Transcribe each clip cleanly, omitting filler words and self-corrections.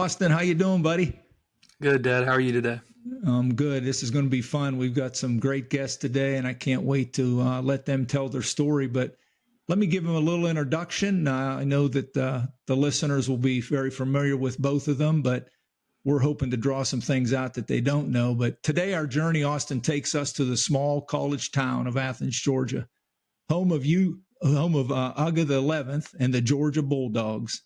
Austin. How you doing, buddy? Good, Dad. How are you today? I'm good. This is going to be fun. We've got some great guests today, and I can't wait to let them tell their story. But let me give them a little introduction. I know that the listeners will be very familiar with both of them, but we're hoping to draw some things out that they don't know. But today our journey, Austin, takes us to the small college town of Athens, Georgia, home of Uga the 11th and the Georgia Bulldogs.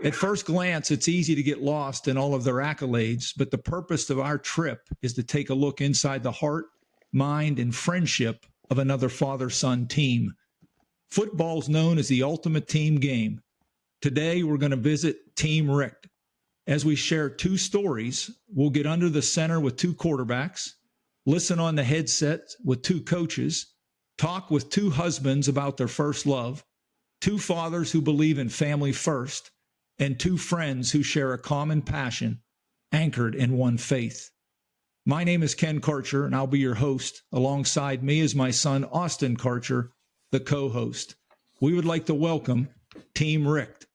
At first glance, it's easy to get lost in all of their accolades, but the purpose of our trip is to take a look inside the heart, mind, and friendship of another father-son team. Football's known as the ultimate team game. Today, we're going to visit Team Richt. As we share two stories, we'll get under the center with two quarterbacks, listen on the headset with two coaches, talk with two husbands about their first love, two fathers who believe in family first, and two friends who share a common passion anchored in one faith. My name is Ken Karcher, and I'll be your host. Alongside me is my son, Austin Karcher, the co-host. We would like to welcome Team Richt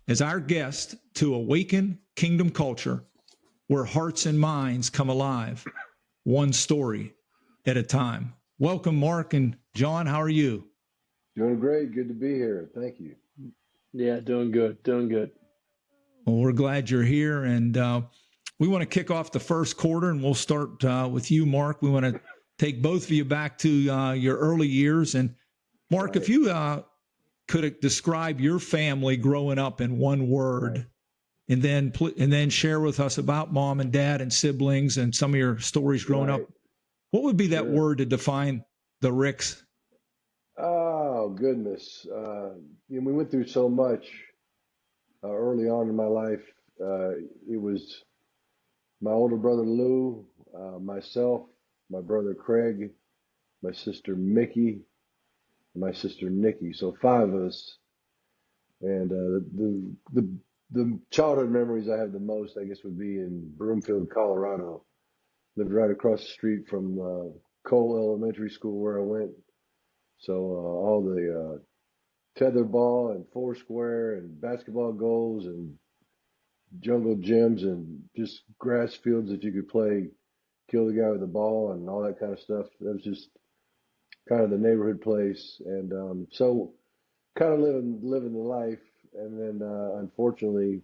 as our guest to Awaken Kingdom Culture, where hearts and minds come alive, one story at a time. Welcome, Mark and John. How are you? Doing great. Good to be here. Thank you. Yeah, doing good. Well, we're glad you're here, and we want to kick off the first quarter, and we'll start with you, Mark. We want to take both of you back to your early years. And, Mark, Right. if you could describe your family growing up in one word, Right. and then share with us about mom and dad and siblings and some of your stories growing Right. up, what would be that Sure. word to define the Ricks? Oh, goodness. We went through so much early on in my life. It was my older brother Lou, myself, my brother Craig, my sister Mickey, and my sister Nikki. So five of us. And the childhood memories I have the most, I guess, would be in Broomfield, Colorado. Lived right across the street from Cole Elementary School where I went. So all the tetherball and foursquare and basketball goals and jungle gyms and just grass fields that you could play, kill the guy with the ball and all that kind of stuff. That was just kind of the neighborhood place. And so kind of living the life. And then unfortunately,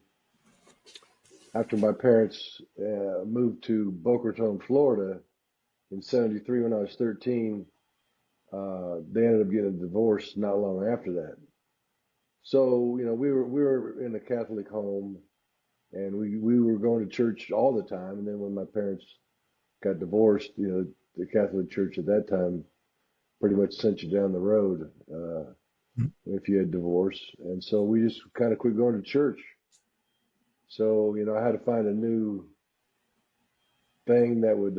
after my parents moved to Boca Raton, Florida in '73 when I was 13, they ended up getting a divorce not long after that. So, we were in a Catholic home, and we were going to church all the time. And then when my parents got divorced, the Catholic Church at that time pretty much sent you down the road if you had divorce. And so we just kind of quit going to church. So, I had to find a new thing that would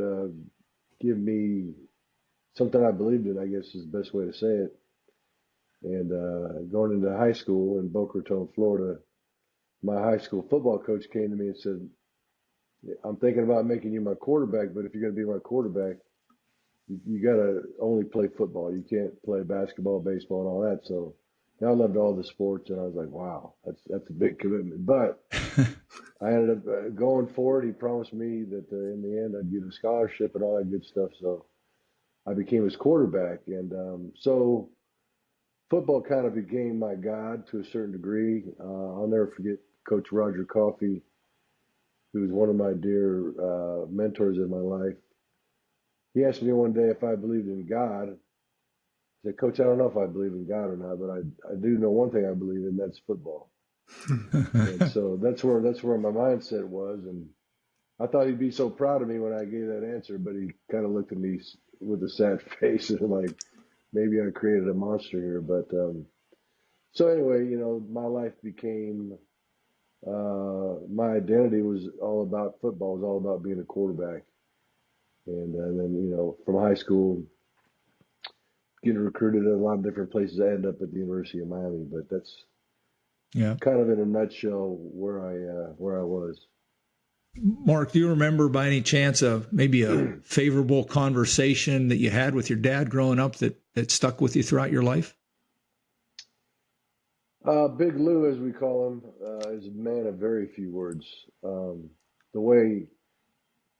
give me something I believed in, I guess is the best way to say it. And going into high school in Boca Raton, Florida, my high school football coach came to me and said, I'm thinking about making you my quarterback, but if you're going to be my quarterback, you got to only play football. You can't play basketball, baseball, and all that. So I loved all the sports, and I was like, wow, that's a big commitment. But I ended up going for it. He promised me that in the end I'd get a scholarship and all that good stuff. So I became his quarterback. And so football kind of became my God to a certain degree. I'll never forget Coach Roger Coffey, who was one of my dear mentors in my life. He asked me one day if I believed in God. I said, Coach, I don't know if I believe in God or not, but I do know one thing I believe in, that's football. And so that's where my mindset was. And I thought he'd be so proud of me when I gave that answer, but he kind of looked at me with a sad face and like, maybe I created a monster here. But so anyway, my life became, my identity was all about football, it was all about being a quarterback. And then, from high school, getting recruited at a lot of different places, I ended up at the University of Miami. But that's kind of in a nutshell where I was. Mark, do you remember by any chance maybe a favorable conversation that you had with your dad growing up that stuck with you throughout your life? Big Lou, as we call him, is a man of very few words. The way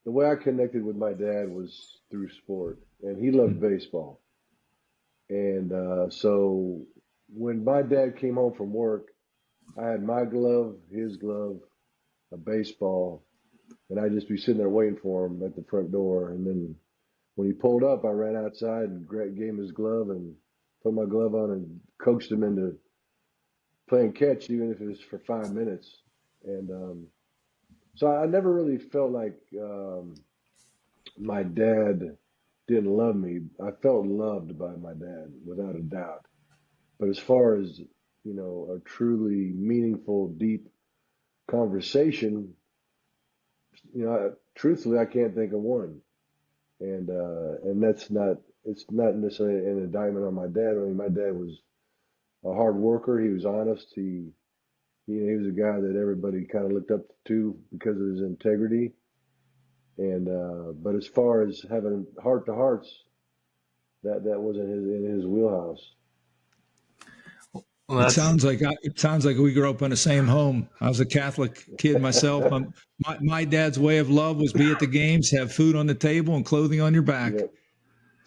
the way I connected with my dad was through sport, and he loved baseball. And so when my dad came home from work, I had my glove, his glove, a baseball, and I'd just be sitting there waiting for him at the front door. And then when he pulled up, I ran outside and gave him his glove and put my glove on and coaxed him into playing catch, even if it was for 5 minutes. And so I never really felt like my dad didn't love me. I felt loved by my dad without a doubt. But as far as, a truly meaningful, deep conversation, truthfully, I can't think of one. And that's not, it's not necessarily an indictment on my dad. I mean, my dad was a hard worker. He was honest. He was a guy that everybody kind of looked up to because of his integrity. And but as far as having heart to hearts, that wasn't in his wheelhouse. Well, It sounds like we grew up in the same home. I was a Catholic kid myself. My dad's way of love was be at the games, have food on the table, and clothing on your back. Yep,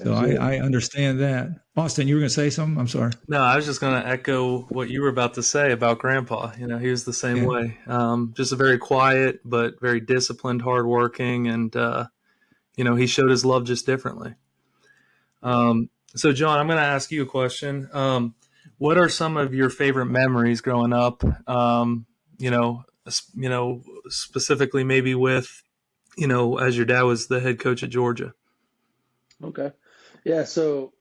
So that's it. I understand that. Austin, you were going to say something? I'm sorry. no, I was just going to echo what you were about to say about Grandpa. He was the same Yeah. way. Just a very quiet but very disciplined, hardworking, and he showed his love just differently. So, John, I'm going to ask you a question. What are some of your favorite memories growing up? Specifically maybe with, as your dad was the head coach at Georgia. Okay. Yeah. So,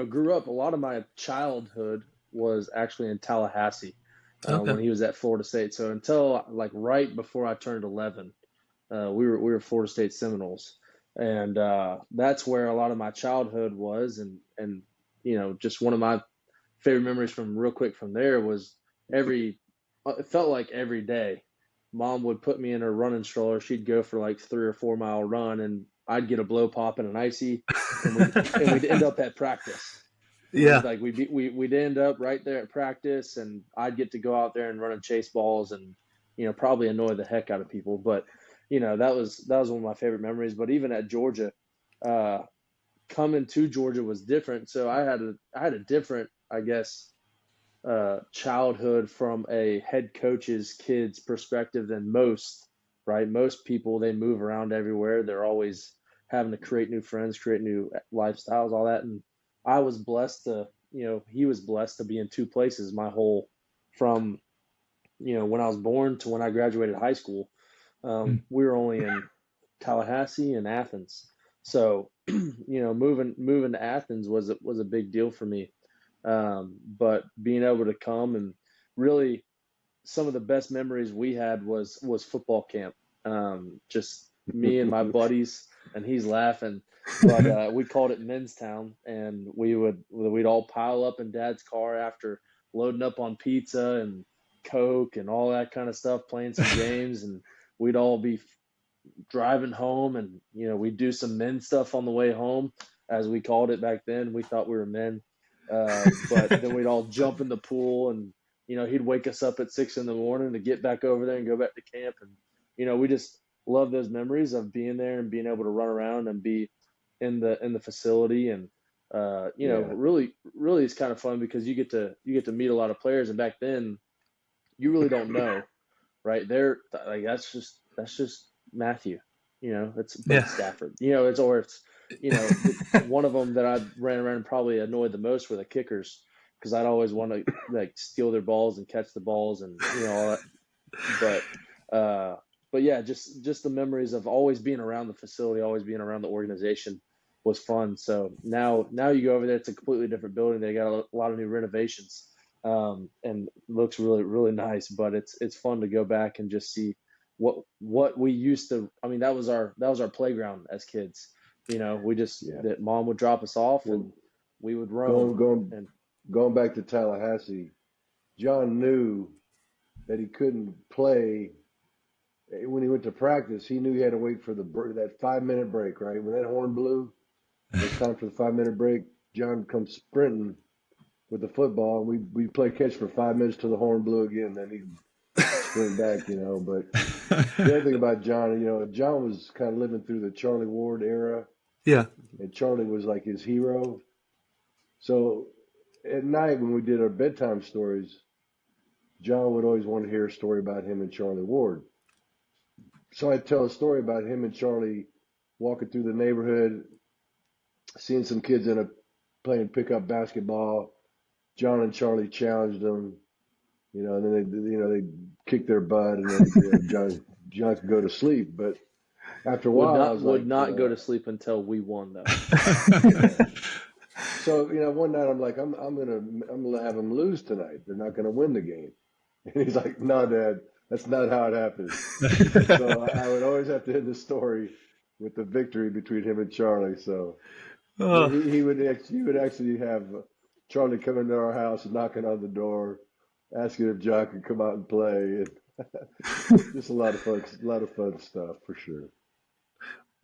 grew up, a lot of my childhood was actually in Tallahassee Okay. when he was at Florida State. So until like right before I turned 11, we were Florida State Seminoles. And that's where a lot of my childhood was. And, just one of my favorite memories from real quick from there was it felt like every day mom would put me in her running stroller. She'd go for like 3 or 4 mile run and I'd get a blow pop and an icy and we'd end up at practice. And Yeah. we'd end up right there at practice and I'd get to go out there and run and chase balls and, probably annoy the heck out of people. But, that was one of my favorite memories. But even at Georgia, coming to Georgia was different. So I had a different, I guess, childhood from a head coach's kid's perspective than most, right? Most people, they move around everywhere. They're always having to create new friends, create new lifestyles, all that. And I was blessed to, he was blessed to be in two places my whole, from, when I was born to when I graduated high school. We were only in Tallahassee and Athens. So, moving to Athens was a big deal for me. But being able to come and really some of the best memories we had was football camp. Just me and my buddies, and he's laughing, but we called it Men's Town, and we'd all pile up in Dad's car after loading up on pizza and Coke and all that kind of stuff, playing some games, and we'd all be driving home, and we'd do some men stuff on the way home, as we called it back then. We thought we were men, but then we'd all jump in the pool, and he'd wake us up at 6 in the morning to get back over there and go back to camp, and we just love those memories of being there and being able to run around and be in the facility, and Yeah, really it's kind of fun because you get to meet a lot of players, and back then you really don't know, right? They're like that's just Matthew, it's Yeah. Bud Stafford, it's one of them that I ran around and probably annoyed the most were the kickers because I'd always want to like steal their balls and catch the balls and all that. But yeah, just the memories of always being around the facility, always being around the organization was fun. So now you go over there, it's a completely different building. They got a lot of new renovations, and looks really really nice. But it's fun to go back and just see what we used to. I mean, that was our playground as kids. We just yeah. that mom would drop us off Well, and we would roam. going going And going back to Tallahassee, John knew that he couldn't play when he went to practice. He knew he had to wait for that 5 minute break. Right when that horn blew, it was time for the 5 minute break. John comes sprinting with the football. We play catch for 5 minutes till the horn blew again, then he'd sprint back, But the other thing about John, John was kind of living through the Charlie Ward era, Yeah. and Charlie was like his hero. So at night when we did our bedtime stories, John would always want to hear a story about him and Charlie Ward. So I'd tell a story about him and Charlie walking through the neighborhood, seeing some kids playing pickup basketball. John and Charlie challenged them, and then they kick their butt, and then John could go to sleep. But after a while, I was would not go to sleep until we won, though. So one night I'm like, I'm gonna have them lose tonight. They're not gonna win the game. And he's like, no, Dad, that's not how it happens. So I would always have to end the story with the victory between him and Charlie. So he would actually have Charlie come into our house, knocking on the door, asking if John could come out and play. And just a lot of fun stuff for sure.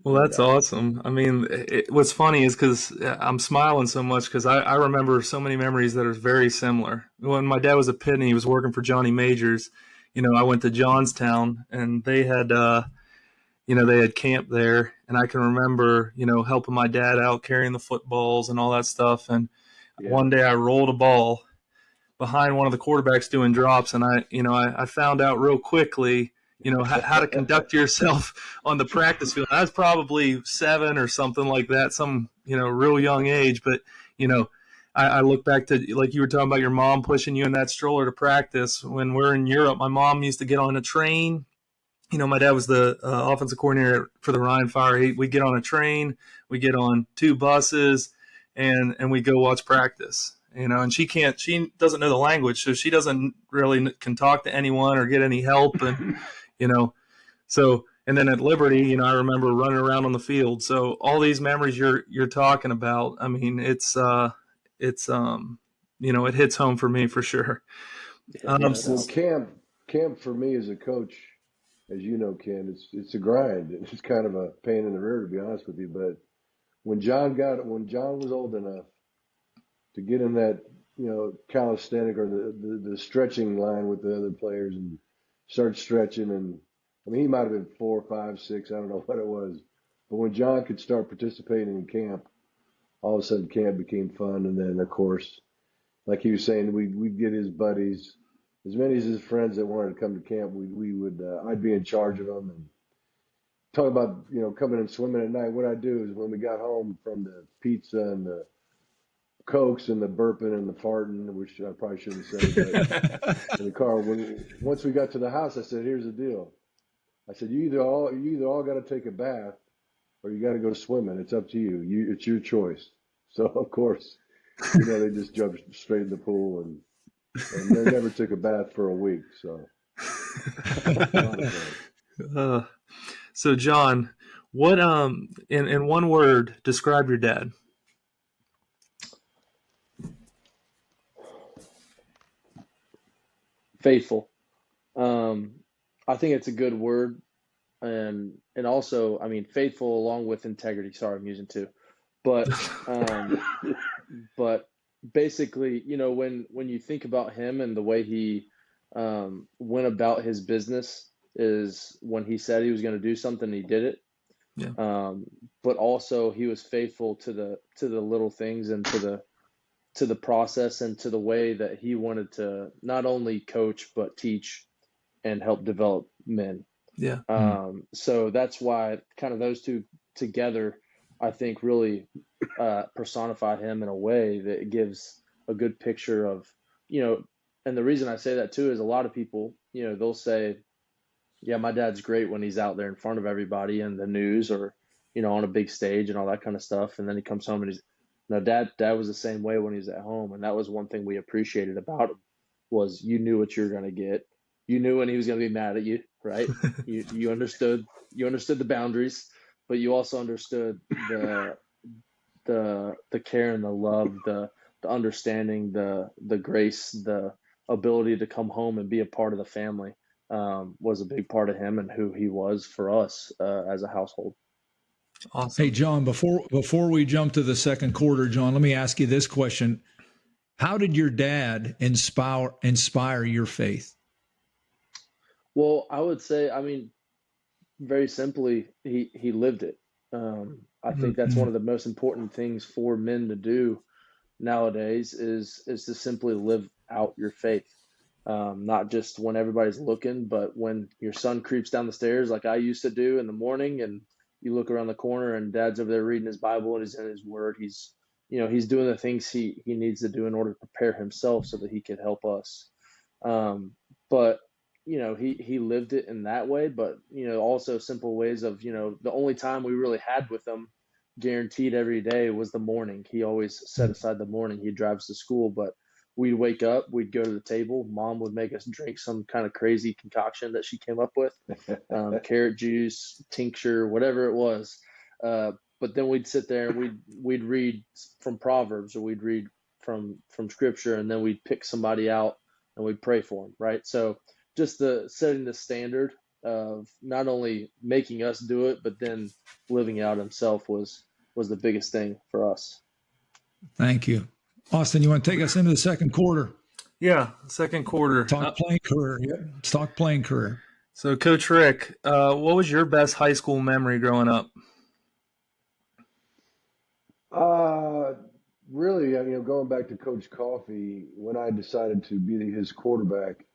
Well, that's awesome. I mean, what's funny is because I'm smiling so much because I remember so many memories that are very similar. When my dad was a pit and he was working for Johnny Majors, I went to Johnstown and they had, they had camp there. And I can remember, helping my dad out carrying the footballs and all that stuff. And one day I rolled a ball behind one of the quarterbacks doing drops. And I found out real quickly how to conduct yourself on the practice field. I was probably 7 or something like that, some, real young age. But, I look back to, like you were talking about your mom pushing you in that stroller to practice. When we're in Europe, my mom used to get on a train. My dad was the offensive coordinator for the Rhine Fire. We'd get on a train, we get on 2 buses, and we go watch practice. And she doesn't know the language, so she doesn't really can talk to anyone or get any help. And, so, and then at Liberty, I remember running around on the field. So all these memories you're talking about, I mean, it hits home for me for sure. Camp for me as a coach, as you know, Ken, it's a grind. It's kind of a pain in the rear, to be honest with you. But when John was old enough to get in that, calisthenic or the stretching line with the other players and start stretching, and I mean, he might have been 4, 5, 6, I don't know what it was. But when John could start participating in camp, all of a sudden camp became fun. And then, of course, like he was saying, we'd get his buddies, as many as his friends that wanted to come to camp. We would I'd be in charge of them and talk about coming and swimming at night. What I do is when we got home from the pizza and the Cokes and the burping and the farting, which I probably shouldn't say, but in the car. Once we got to the house, I said, "Here's the deal." I said, "You either all got to take a bath, or you got to go swimming. It's up to you. It's your choice." So of course, they just jumped straight in the pool, and they never took a bath for a week. So, so John, what in one word describe your dad? Faithful. I think it's a good word, and also, I mean, faithful along with integrity. Sorry, I'm using 2, but but basically, when you think about him and the way he went about his business, is when he said he was going to do something, he did it. Yeah. But also he was faithful to the little things and to the process and to the way that he wanted to not only coach but teach and help develop men. Yeah. So that's why kind of those 2 together, I think, really personify him in a way that gives a good picture of, and the reason I say that too is a lot of people, they'll say, yeah, my dad's great when he's out there in front of everybody in the news or, on a big stage and all that kind of stuff. And then he comes home and no, dad was the same way when he was at home. And that was one thing we appreciated about him, was you knew what you were going to get. You knew when he was going to be mad at you, right? you understood the boundaries, but you also understood the care and the love, the understanding, the grace, the ability to come home and be a part of the family was a big part of him and who he was for us as a household. Awesome. Hey, John, before we jump to the second quarter, John, let me ask you this question. How did your dad inspire your faith? Well, I would say, I mean, very simply, he lived it. I think that's Mm-hmm. one of the most important things for men to do nowadays is to simply live out your faith. Not just when everybody's looking, but when your son creeps down the stairs like I used to do in the morning, and you look around the corner and dad's over there reading his Bible and he's in his word. He's doing the things he needs to do in order to prepare himself so that he could help us. But he lived it in that way, but also simple ways of, the only time we really had with him guaranteed every day was the morning. He always set aside the morning. He drives to school, but we'd wake up, we'd go to the table. Mom would make us drink some kind of crazy concoction that she came up with, carrot juice, tincture, whatever it was. But then we'd sit there and we'd read from Proverbs, or we'd read from Scripture, and then we'd pick somebody out and we'd pray for them, right? So just the setting the standard of not only making us do it, but then living out himself was the biggest thing for us. Thank you. Austin, you want to take us into the second quarter? Yeah, second quarter. Talk playing career. Yeah, let's talk playing career. So, Coach Rick, what was your best high school memory growing up? Really, going back to Coach Coffey, when I decided to be his quarterback,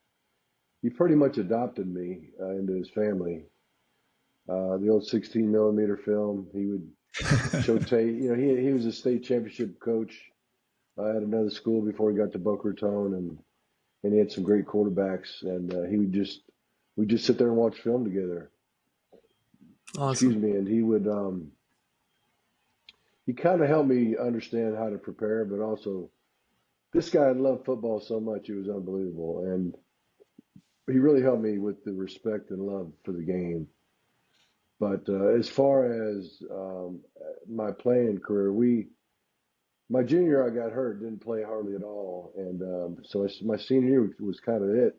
he pretty much adopted me into his family. The old 16 millimeter film, he would show tape. He was a state championship coach at another school before he got to Boca Raton, and he had some great quarterbacks, and we'd just sit there and watch film together. Awesome. Excuse me, and he kind of helped me understand how to prepare, but also this guy loved football so much, it was unbelievable, and he really helped me with the respect and love for the game. But as far as my playing career, my junior year I got hurt, didn't play hardly at all, and so my senior year was kind of it.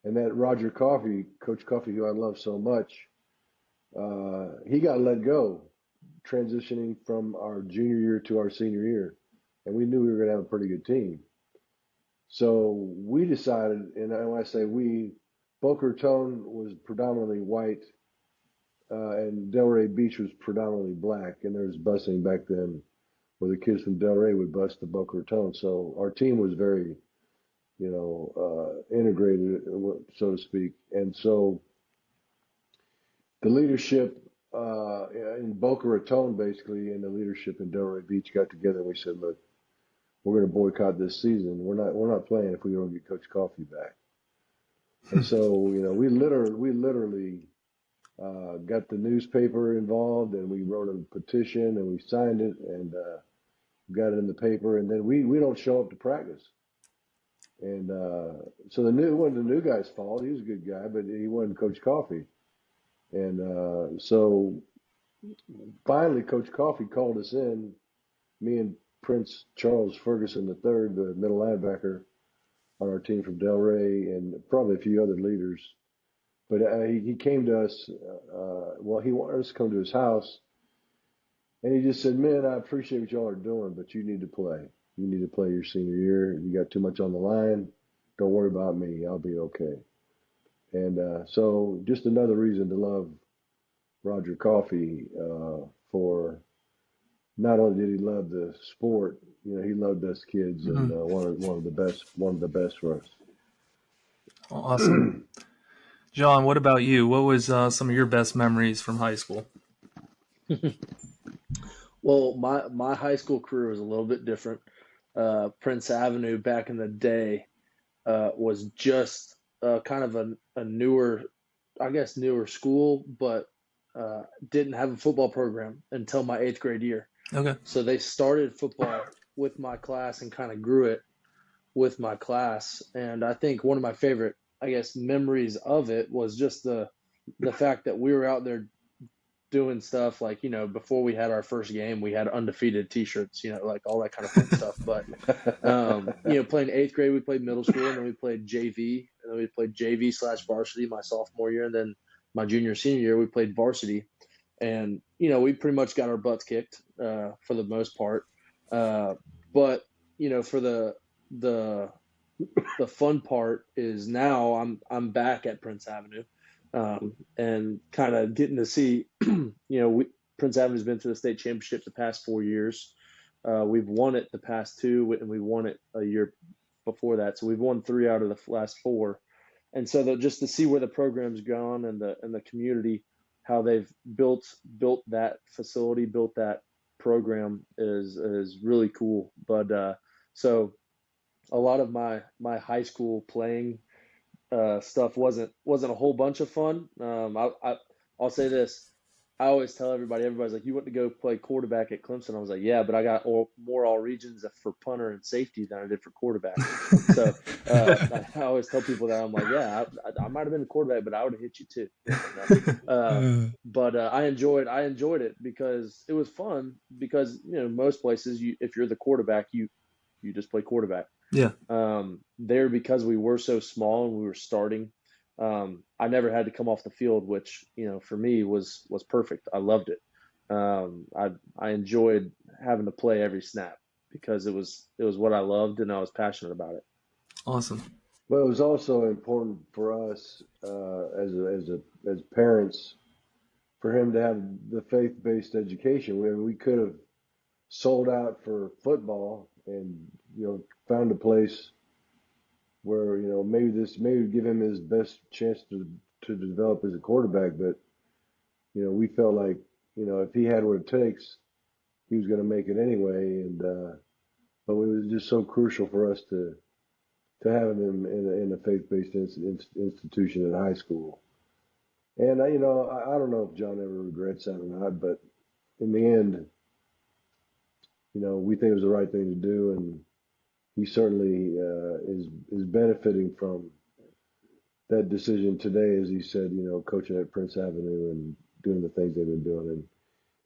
And that Roger Coffey, Coach Coffey, who I love so much, he got let go, transitioning from our junior year to our senior year, and we knew we were going to have a pretty good team. So we decided, and when I say we, Boca Raton was predominantly white, and Delray Beach was predominantly black, and there was busing back then where the kids from Delray would bus to Boca Raton. So our team was very, integrated, so to speak. And so the leadership in Boca Raton, basically, and the leadership in Delray Beach got together and we said, look, we're going to boycott this season. We're not playing if we don't get Coach Coffey back. And so, we literally got the newspaper involved, and we wrote a petition and we signed it and got it in the paper. And then we don't show up to practice. And so it wasn't the new guy's fault. He was a good guy, but he wasn't Coach Coffey. And so finally, Coach Coffey called us in, me and Prince Charles Ferguson III, the middle linebacker on our team from Delray, and probably a few other leaders. But he came to us, he wanted us to come to his house, and he just said, "Man, I appreciate what y'all are doing, but you need to play. You need to play your senior year. You got too much on the line. Don't worry about me. I'll be okay." And so just another reason to love Roger Coffey for not only did he love the sport, he loved us kids, and one of the best for us. Awesome. John, what about you? What was some of your best memories from high school? Well, my high school career was a little bit different. Prince Avenue back in the day was just kind of a newer school, but didn't have a football program until my 8th grade year. Okay. So they started football with my class and kind of grew it with my class. And I think one of my favorite, memories of it was just the fact that we were out there doing stuff like, before we had our first game, we had undefeated t-shirts, like all that kind of fun stuff. But, playing 8th grade, we played middle school, and then we played JV, and then we played JV/varsity my sophomore year. And then my senior year, we played varsity. And, we pretty much got our butts kicked for the most part. But, for the fun part is now I'm back at Prince Avenue, and kind of getting to see, Prince Avenue's been to the state championship the past 4 years. We've won it the past two, and we won it a year before that. So we've won 3 out of the last 4. And so just to see where the program's gone and the community, how they've built that facility, built that program is really cool. But so a lot of my high school playing stuff wasn't a whole bunch of fun. I'll say this. I always tell everybody's like, you want to go play quarterback at Clemson? I was like, yeah, but I got more all regions for punter and safety than I did for quarterback. So I always tell people that. I'm like, yeah, I might have been a quarterback, but I would have hit you too. But I enjoyed it because it was fun. Because most places, if you're the quarterback, you just play quarterback. Yeah. There, because we were so small and we were starting, I never had to come off the field, which for me was perfect. I loved it. I enjoyed having to play every snap because it was what I loved and I was passionate about it. Awesome. Well, it was also important for us as parents for him to have the faith-based education. We could have sold out for football and found a place where maybe give him his best chance to develop as a quarterback, but we felt like if he had what it takes, he was going to make it anyway, and but it was just so crucial for us to have him in a faith-based institution in high school. And I don't know if John ever regrets that or not, but in the end, we think it was the right thing to do, and he certainly is benefiting from that decision today, as he said, coaching at Prince Avenue and doing the things they've been doing. And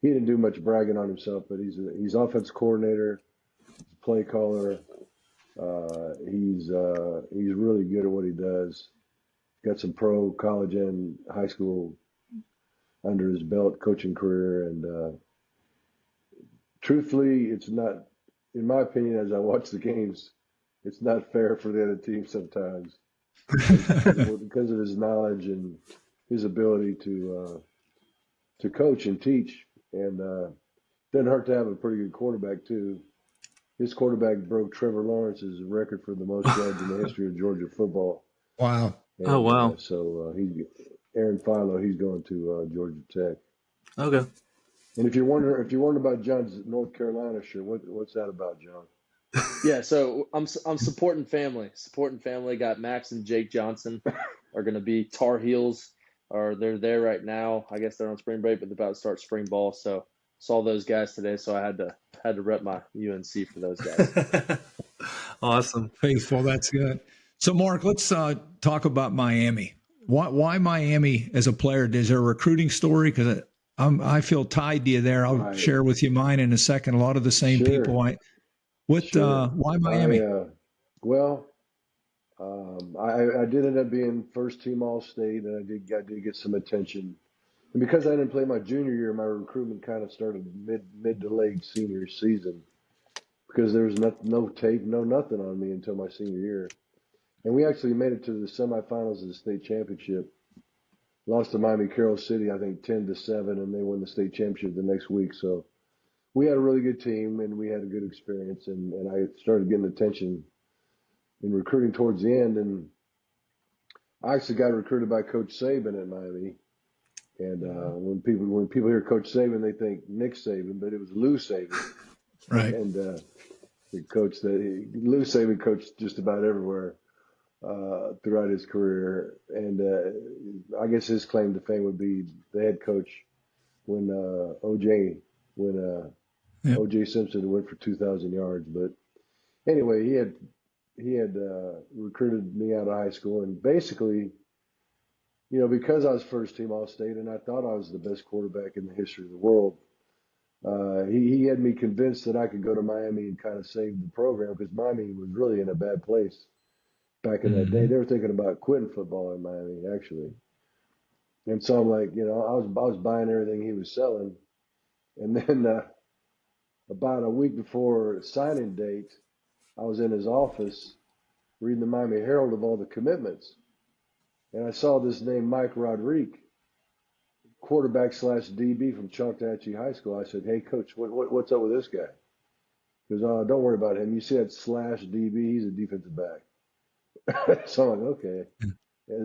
he didn't do much bragging on himself, but he's offense coordinator, play caller. He's really good at what he does. Got some pro, college, and high school under his belt coaching career. And truthfully, it's not, in my opinion, as I watch the games, it's not fair for the other team sometimes because of his knowledge and his ability to coach and teach. And doesn't hurt to have a pretty good quarterback too. His quarterback broke Trevor Lawrence's record for the most yards in the history of Georgia football. Wow! And, oh wow! So Aaron Philo, he's going to Georgia Tech. Okay. And if you're wondering about John's North Carolina shirt, what's that about, John? Yeah, so I'm supporting family. Supporting family. Got Max and Jake Johnson are going to be Tar Heels, or they're there right now. I guess they're on spring break, but they're about to start spring ball. So saw those guys today, so I had to rep my UNC for those guys. Awesome. Faithful. That's good. So Mark, let's talk about Miami. Why Miami as a player? Is there a recruiting story? Because I feel tied to you there. I'll share with you mine in a second. A lot of the same people. Why Miami? I did end up being first team All-State, and I did get some attention. And because I didn't play my junior year, my recruitment kind of started mid to late senior season because there was no tape, no nothing on me until my senior year. And we actually made it to the semifinals of the state championship. Lost to Miami Carroll City, I think 10-7, and they won the state championship the next week. So we had a really good team, and we had a good experience. And I started getting attention in recruiting towards the end. And I actually got recruited by Coach Saban at Miami. And when people hear Coach Saban, they think Nick Saban, but it was Lou Saban. Right. And Lou Saban coached just about everywhere throughout his career. And I guess his claim to fame would be the head coach when O.J. Simpson went for 2,000 yards. But anyway, he had recruited me out of high school, and basically, because I was first team All-State and I thought I was the best quarterback in the history of the world, he had me convinced that I could go to Miami and kind of save the program because Miami was really in a bad place back in that day. They were thinking about quitting football in Miami, actually. And so I'm like, I was buying everything he was selling. And then about a week before signing date, I was in his office reading the Miami Herald of all the commitments, and I saw this name, Mike Rodriguez, quarterback / DB from Choctawhatchee High School. I said, "Hey, coach, what's up with this guy?" He goes, "Oh, don't worry about him. You see that / DB? He's a defensive back." So I'm like, okay.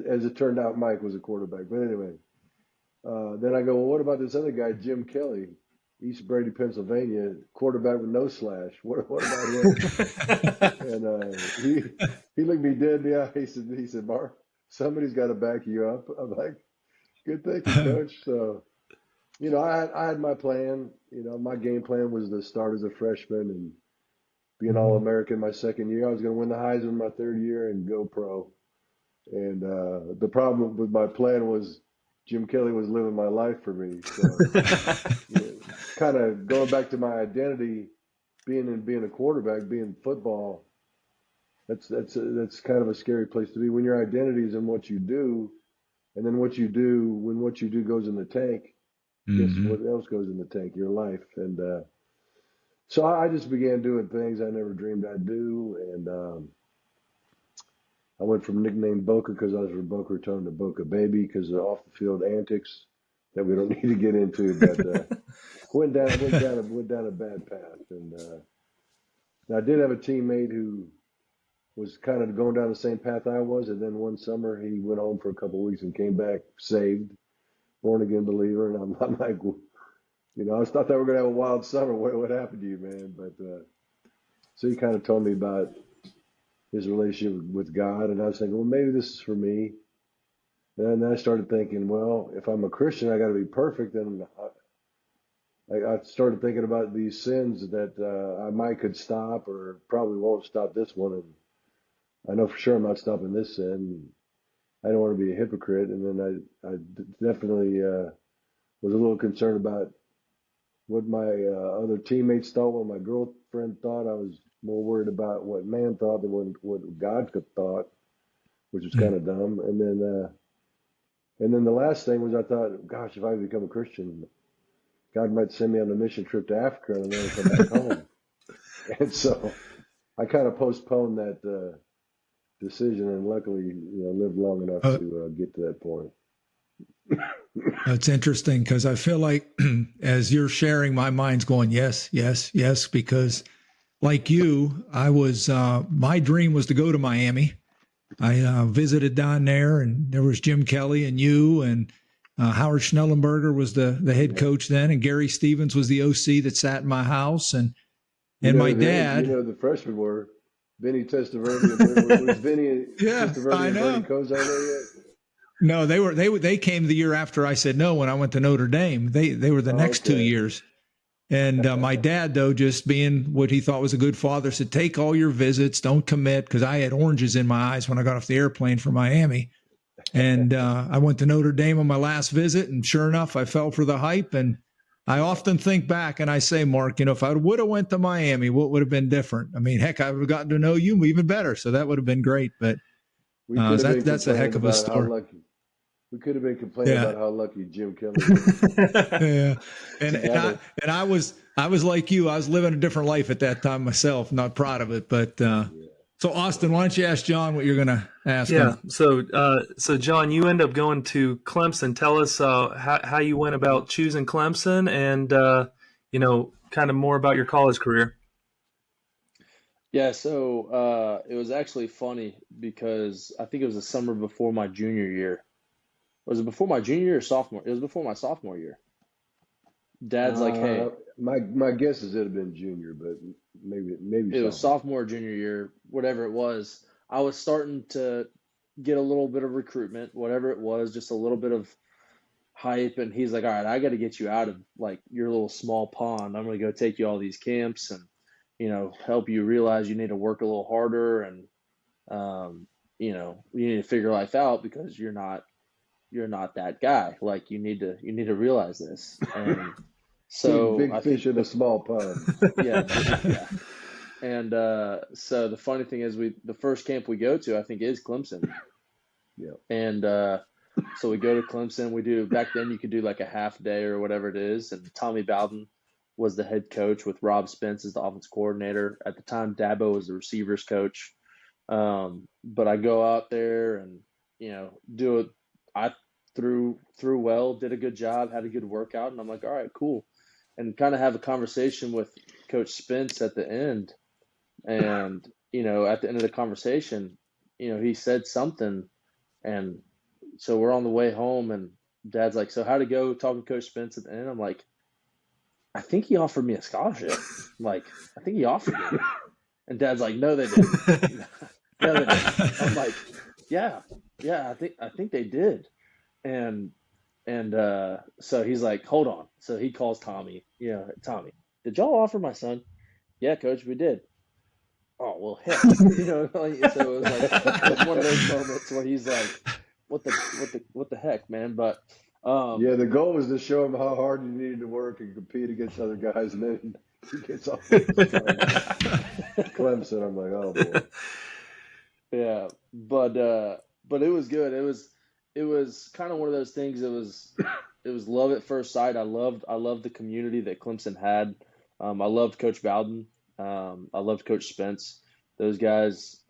As it turned out, Mike was a quarterback. But anyway, then I go, "Well, what about this other guy, Jim Kelly, East Brady, Pennsylvania, quarterback with no slash? What about him?" And he looked me dead in the eye. He said, "Mark, somebody's got to back you up." I'm like, "Good thinking, coach." So, I had my plan. My game plan was to start as a freshman and be an All-American my second year. I was going to win the Heisman my third year and go pro. And the problem with my plan was Jim Kelly was living my life for me. So, kind of going back to my identity, being a quarterback, being football. That's kind of a scary place to be when your identity is in what you do, and then when what you do goes in the tank. Guess what else goes in the tank? Your life. And so I just began doing things I never dreamed I'd do, and I went from nickname Boca because I was from Boca Raton to Boca Baby because of off the field antics that we don't need to get into. But went down a bad path, and I did have a teammate who was kind of going down the same path I was, and then one summer he went home for a couple of weeks and came back saved, born again believer, and I'm like, I thought that we're gonna have a wild summer. What happened to you, man? But so he kind of told me about his relationship with God, and I was thinking, well, maybe this is for me. And then I started thinking, well, if I'm a Christian, I got to be perfect. And I started thinking about these sins that I might could stop, or probably won't stop this one. And I know for sure I'm not stopping this sin. I don't want to be a hypocrite. And then I definitely was a little concerned about what my other teammates thought, what my girlfriend thought. I was more worried about what man thought than what God thought, which was kind of dumb. And then the last thing was I thought, gosh, if I become a Christian, God might send me on a mission trip to Africa and then come back home. And so I kind of postponed that decision, and luckily, lived long enough to get to that point. It's interesting because I feel like as you're sharing, my mind's going, yes, yes, yes, because like you, I was, my dream was to go to Miami. I visited down there, and there was Jim Kelly and you, and Howard Schnellenberger was the head coach then, and Gary Stevens was the OC that sat in my house, and my dad. The freshmen were Vinny Testaverde. Was Vinny Testaverde and Bernie Kosar there yet? No, they came the year after I said no when I went to Notre Dame. They were the next 2 years. And my dad, though, just being what he thought was a good father, said, take all your visits, don't commit, because I had oranges in my eyes when I got off the airplane from Miami. And I went to Notre Dame on my last visit, and sure enough, I fell for the hype. And I often think back and I say, Mark, if I would have went to Miami, what would have been different? I mean, heck, I would have gotten to know you even better. So that would have been great. But that's a heck of a story. We could have been complaining about how lucky Jim Kelly was. Yeah, and I was like you. I was living a different life at that time myself. Not proud of it, but so Austin, why don't you ask John what you're going to ask him? So John, you end up going to Clemson. Tell us how you went about choosing Clemson, and kind of more about your college career. Yeah, so it was actually funny because I think it was the summer before my junior year. Was it before my junior year or sophomore? It was before my sophomore year. Dad's like, hey. My guess is it had been junior, but maybe it was sophomore or junior year, whatever it was. I was starting to get a little bit of recruitment, whatever it was, just a little bit of hype. And he's like, all right, I got to get you out of like your little small pond. I'm going to go take you all these camps and, help you realize you need to work a little harder. And, you need to figure life out because you're not that guy. Like you need to realize this. And so big fish in a small pond. Yeah. And so the funny thing is the first camp we go to, I think, is Clemson. Yeah. And so we go to Clemson. We do, back then you could do like a half day or whatever it is. And Tommy Bowden was the head coach with Rob Spence as the offense coordinator. At the time, Dabo was the receivers coach. But I go out there and, do it. I threw well, did a good job, had a good workout, and I'm like, all right, cool. And kind of have a conversation with Coach Spence at the end. And, at the end of the conversation, he said something. And so we're on the way home, and Dad's like, so how'd it go talking to Coach Spence at the end? I'm like, I think he offered me a scholarship. Like, I think he offered me. And Dad's like, no, they didn't. No, they didn't. I'm like, yeah, I think they did. And so he's like, hold on. So he calls Tommy. Tommy, did y'all offer my son? Yeah, Coach, we did. Oh, well, heck. So it was one of those moments where he's like, what the heck, man? But Yeah, the goal was to show him how hard you needed to work and compete against other guys, and then he gets off Clemson. I'm like, oh boy. Yeah, but it was good. It was kind of one of those things. It was love at first sight. I loved the community that Clemson had. I loved Coach Bowden. I loved Coach Spence. Those guys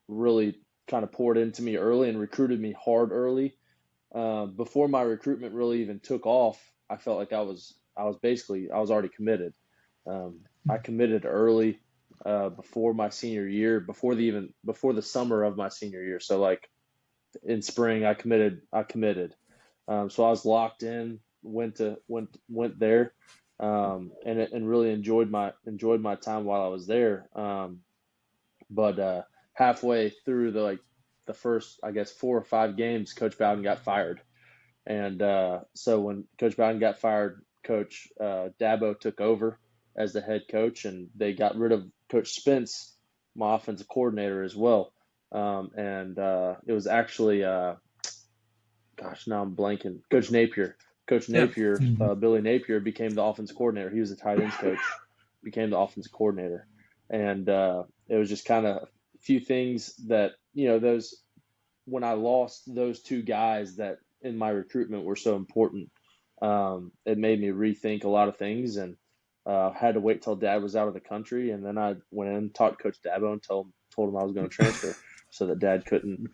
really kind of poured into me early and recruited me hard early. Before my recruitment really even took off, I felt like I was already committed. I committed early before my senior year, before the summer of my senior year. So like in spring, I committed. So I was locked in. Went there, and really enjoyed my time while I was there. But halfway through the first, I guess, 4 or 5 games, Coach Bowden got fired. And so when Coach Bowden got fired, Coach Dabo took over as the head coach, and they got rid of Coach Spence, my offensive coordinator, as well. And it was actually, now I'm blanking, Coach Napier. Coach Napier, Billy Napier, became the offensive coordinator. He was the tight ends coach, became the offensive coordinator. And it was just kind of a few things that, when I lost those 2 guys that in my recruitment were so important, it made me rethink a lot of things, and had to wait till Dad was out of the country. And then I went in, talked to Coach Dabo, and told him I was going to transfer so that Dad couldn't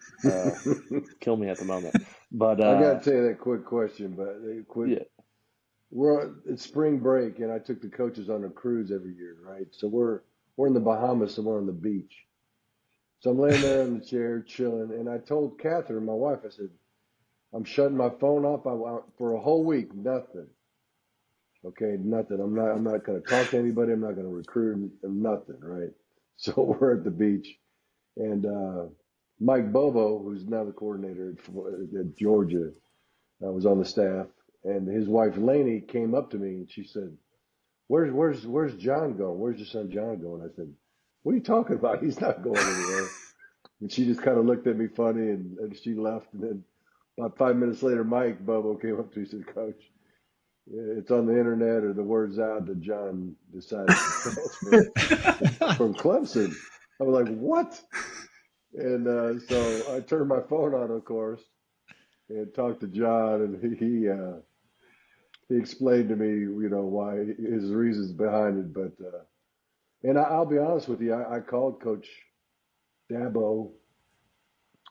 kill me at the moment. But I got to tell you that quick question, but quick. Yeah. It's spring break, and I took the coaches on a cruise every year, right? So we're in the Bahamas and we're on the beach. So I'm laying there in the chair chilling, and I told Catherine, my wife, I said, I'm shutting my phone off for a whole week, nothing. Okay, nothing. I'm not going to talk to anybody. I'm not going to recruit, nothing, right? So we're at the beach, and Mike Bobo, who's now the coordinator at Georgia, was on the staff, and his wife Lainey came up to me and she said, "Where's John going? Where's your son John going?" I said, "What are you talking about? He's not going anywhere." And she just kind of looked at me funny, and she left. And then about 5 minutes later, Mike Bobo came up to me and said, "Coach, it's on the internet, or the word's out that John decided to transfer from Clemson." I was like, "What?" And so I turned my phone on, of course, and talked to John, and he explained to me, why his reasons behind it. But and I'll be honest with you, I called Coach Dabo,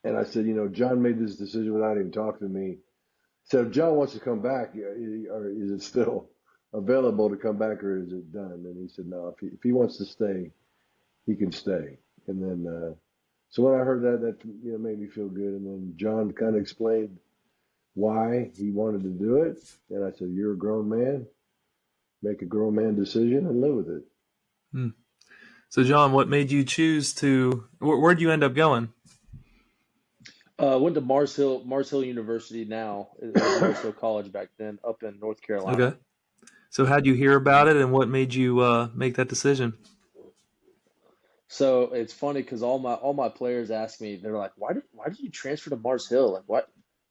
and I said, John made this decision without even talking to me. I said, if John wants to come back, or is it still available to come back, or is it done? And he said, no, if he wants to stay, he can stay. And then so when I heard that made me feel good. And then John kind of explained why he wanted to do it. And I said, you're a grown man. Make a grown man decision and live with it. So, John, what made you choose to – where'd you end up going? Went to Mars Hill University now. It was Mars Hill College back then, up in North Carolina. Okay. So how'd you hear about it, and what made you make that decision? So it's funny because all my players ask me, they're like, why did you transfer to Mars Hill? Like,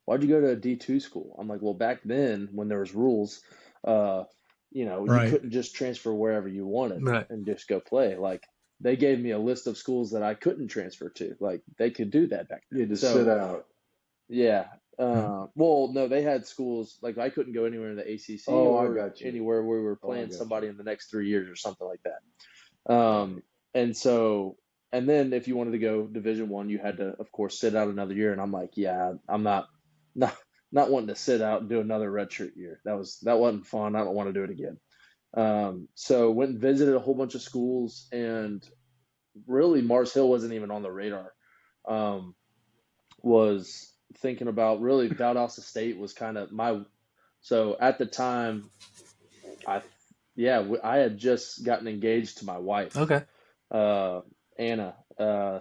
why'd you go to a D2 school? I'm like, well, back then when there was rules, you couldn't just transfer wherever you wanted and just go play. Like, they gave me a list of schools that I couldn't transfer to. Like, they could do that back then. You had to sit out. Yeah. Well, no, they had schools like I couldn't go anywhere in the ACC Oh, I or got you. anywhere where we were Oh, I playing got somebody you. in the next 3 years or something like that. Right. And so, and then if you wanted to go Division 1, you had to, of course, sit out another year. And I'm like, yeah, I'm not, not wanting to sit out and do another redshirt year. That wasn't fun. I don't want to do it again. So went and visited a whole bunch of schools, and really Mars Hill wasn't even on the radar. Was thinking about really Valdosta State was kind of so at the time, I, yeah, I had just gotten engaged to my wife, Okay. Anna.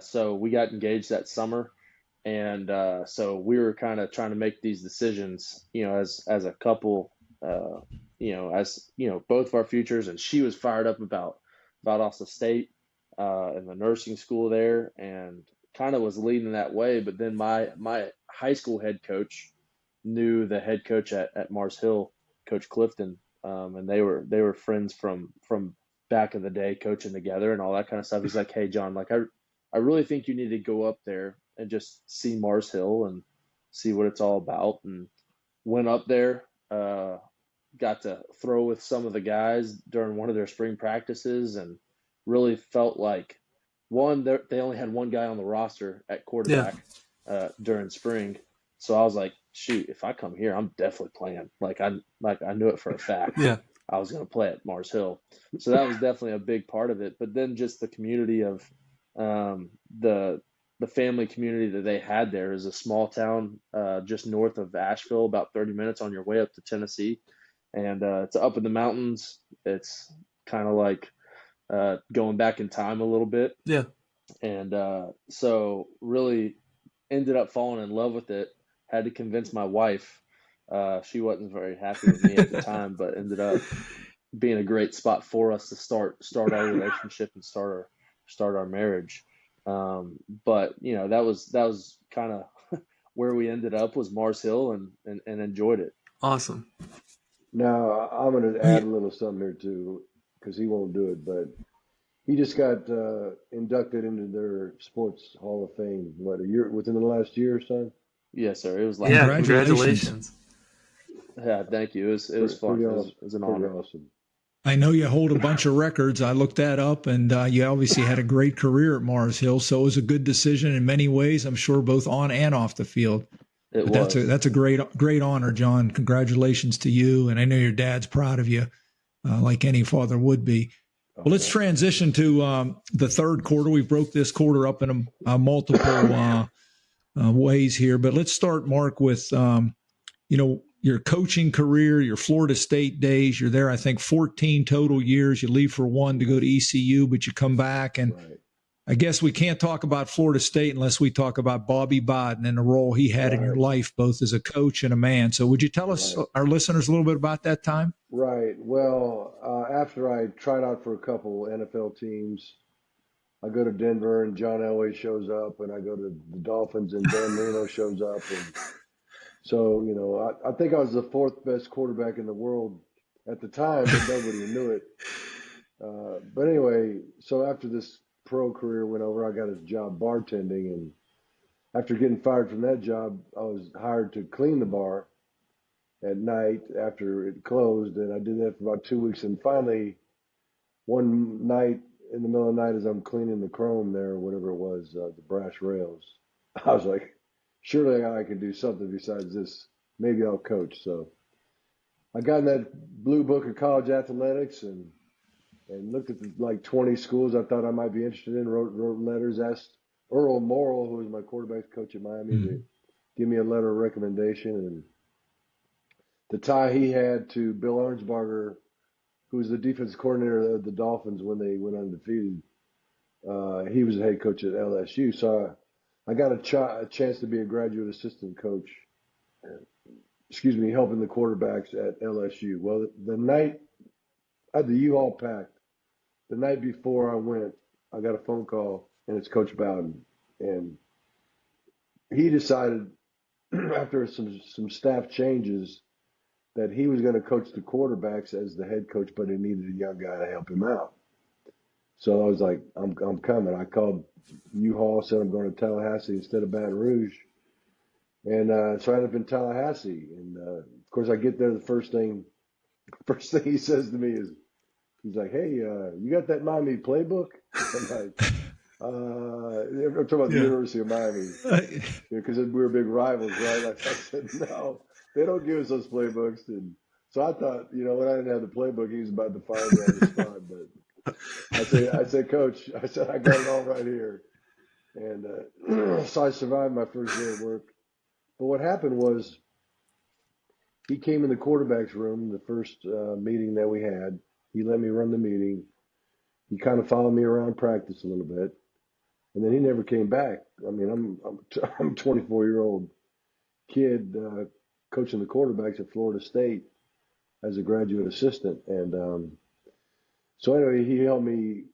So we got engaged that summer, and so we were kind of trying to make these decisions, as a couple, as both of our futures. And she was fired up about Valdosta State, and the nursing school there, and kind of was leading that way. But then my high school head coach knew the head coach at Mars Hill, Coach Clifton, and they were friends from back in the day, coaching together and all that kind of stuff. He's like, hey John, like I really think you need to go up there and just see Mars Hill and see what it's all about. And went up there, got to throw with some of the guys during one of their spring practices, and really felt like they only had one guy on the roster at quarterback during spring. So I was like, shoot, if I come here, I'm definitely playing. Like I knew it for a fact. Yeah. I was going to play at Mars Hill. So that was definitely a big part of it. But then just the community of the family community that they had there is a small town just north of Asheville, about 30 minutes on your way up to Tennessee. And it's up in the mountains. It's kind of like going back in time a little bit. Yeah. And so really ended up falling in love with it. Had to convince my wife. She wasn't very happy with me at the time, but ended up being a great spot for us to start our relationship and start our marriage. But that was kind of where we ended up, was Mars Hill, and enjoyed it. Awesome. Now, I'm going to add a little something here too, because he won't do it, but he just got inducted into their Sports Hall of Fame, what, a year, within the last year, son? Yes, sir. It was like, Yeah. Congratulations. Congratulations. yeah, thank you. It was fun. Pretty It awesome. was an Pretty honor. awesome. I know you hold a bunch of records. I looked that up, and you obviously had a great career at Mars Hill. So it was a good decision in many ways, I'm sure, both on and off the field. It But was. that's a great honor, John. Congratulations to you, and I know your dad's proud of you, like any father would be. Well, let's transition to the third quarter. We broke this quarter up in multiple ways here, but let's start, Mark, with your coaching career, your Florida State days. You're there, I think, 14 total years. You leave for one to go to ECU, but you come back. And Right. I guess we can't talk about Florida State unless we talk about Bobby Bowden and the role he had in your life, both as a coach and a man. So would you tell us, our listeners, a little bit about that time? Right. Well, after I tried out for a couple NFL teams, I go to Denver and John Elway shows up, and I go to the Dolphins and Dan Marino shows up. And so, I think I was the fourth best quarterback in the world at the time, but nobody knew it. But anyway, so after this pro career went over, I got a job bartending. And after getting fired from that job, I was hired to clean the bar at night after it closed. And I did that for about 2 weeks. And finally, one night in the middle of the night, as I'm cleaning the chrome there, or whatever it was, the brass rails, I was like, surely I can do something besides this. Maybe I'll coach. So I got in that blue book of college athletics and looked at like 20 schools I thought I might be interested in, wrote letters, asked Earl Morrill, who was my quarterback coach at Miami, to give me a letter of recommendation. And the tie he had to Bill Arnsparger, who was the defensive coordinator of the Dolphins when they went undefeated, he was the head coach at LSU. So I got a chance to be a graduate assistant coach, helping the quarterbacks at LSU. Well, the night I had the U-Haul packed. The night before I went, I got a phone call, and it's Coach Bowden. And he decided after some staff changes that he was going to coach the quarterbacks as the head coach, but he needed a young guy to help him out. So I was like, I'm coming. I called U-Haul, said I'm going to Tallahassee instead of Baton Rouge. And so I ended up in Tallahassee. And of course, I get there. The first thing he says to me is, he's like, "Hey, you got that Miami playbook?" I'm like, I'm talking about the Yeah. University of Miami, because we were big rivals, right? I said, no, they don't give us those playbooks. And so I thought, when I didn't have the playbook, he was about to fire me on the spot. But I said, Coach, I said, I got it all right here. And so I survived my first day at work. But what happened was, he came in the quarterback's room, the first meeting that we had. He let me run the meeting. He kind of followed me around practice a little bit. And then he never came back. I mean, I'm a 24-year-old kid coaching the quarterbacks at Florida State as a graduate assistant. And so anyway, he helped me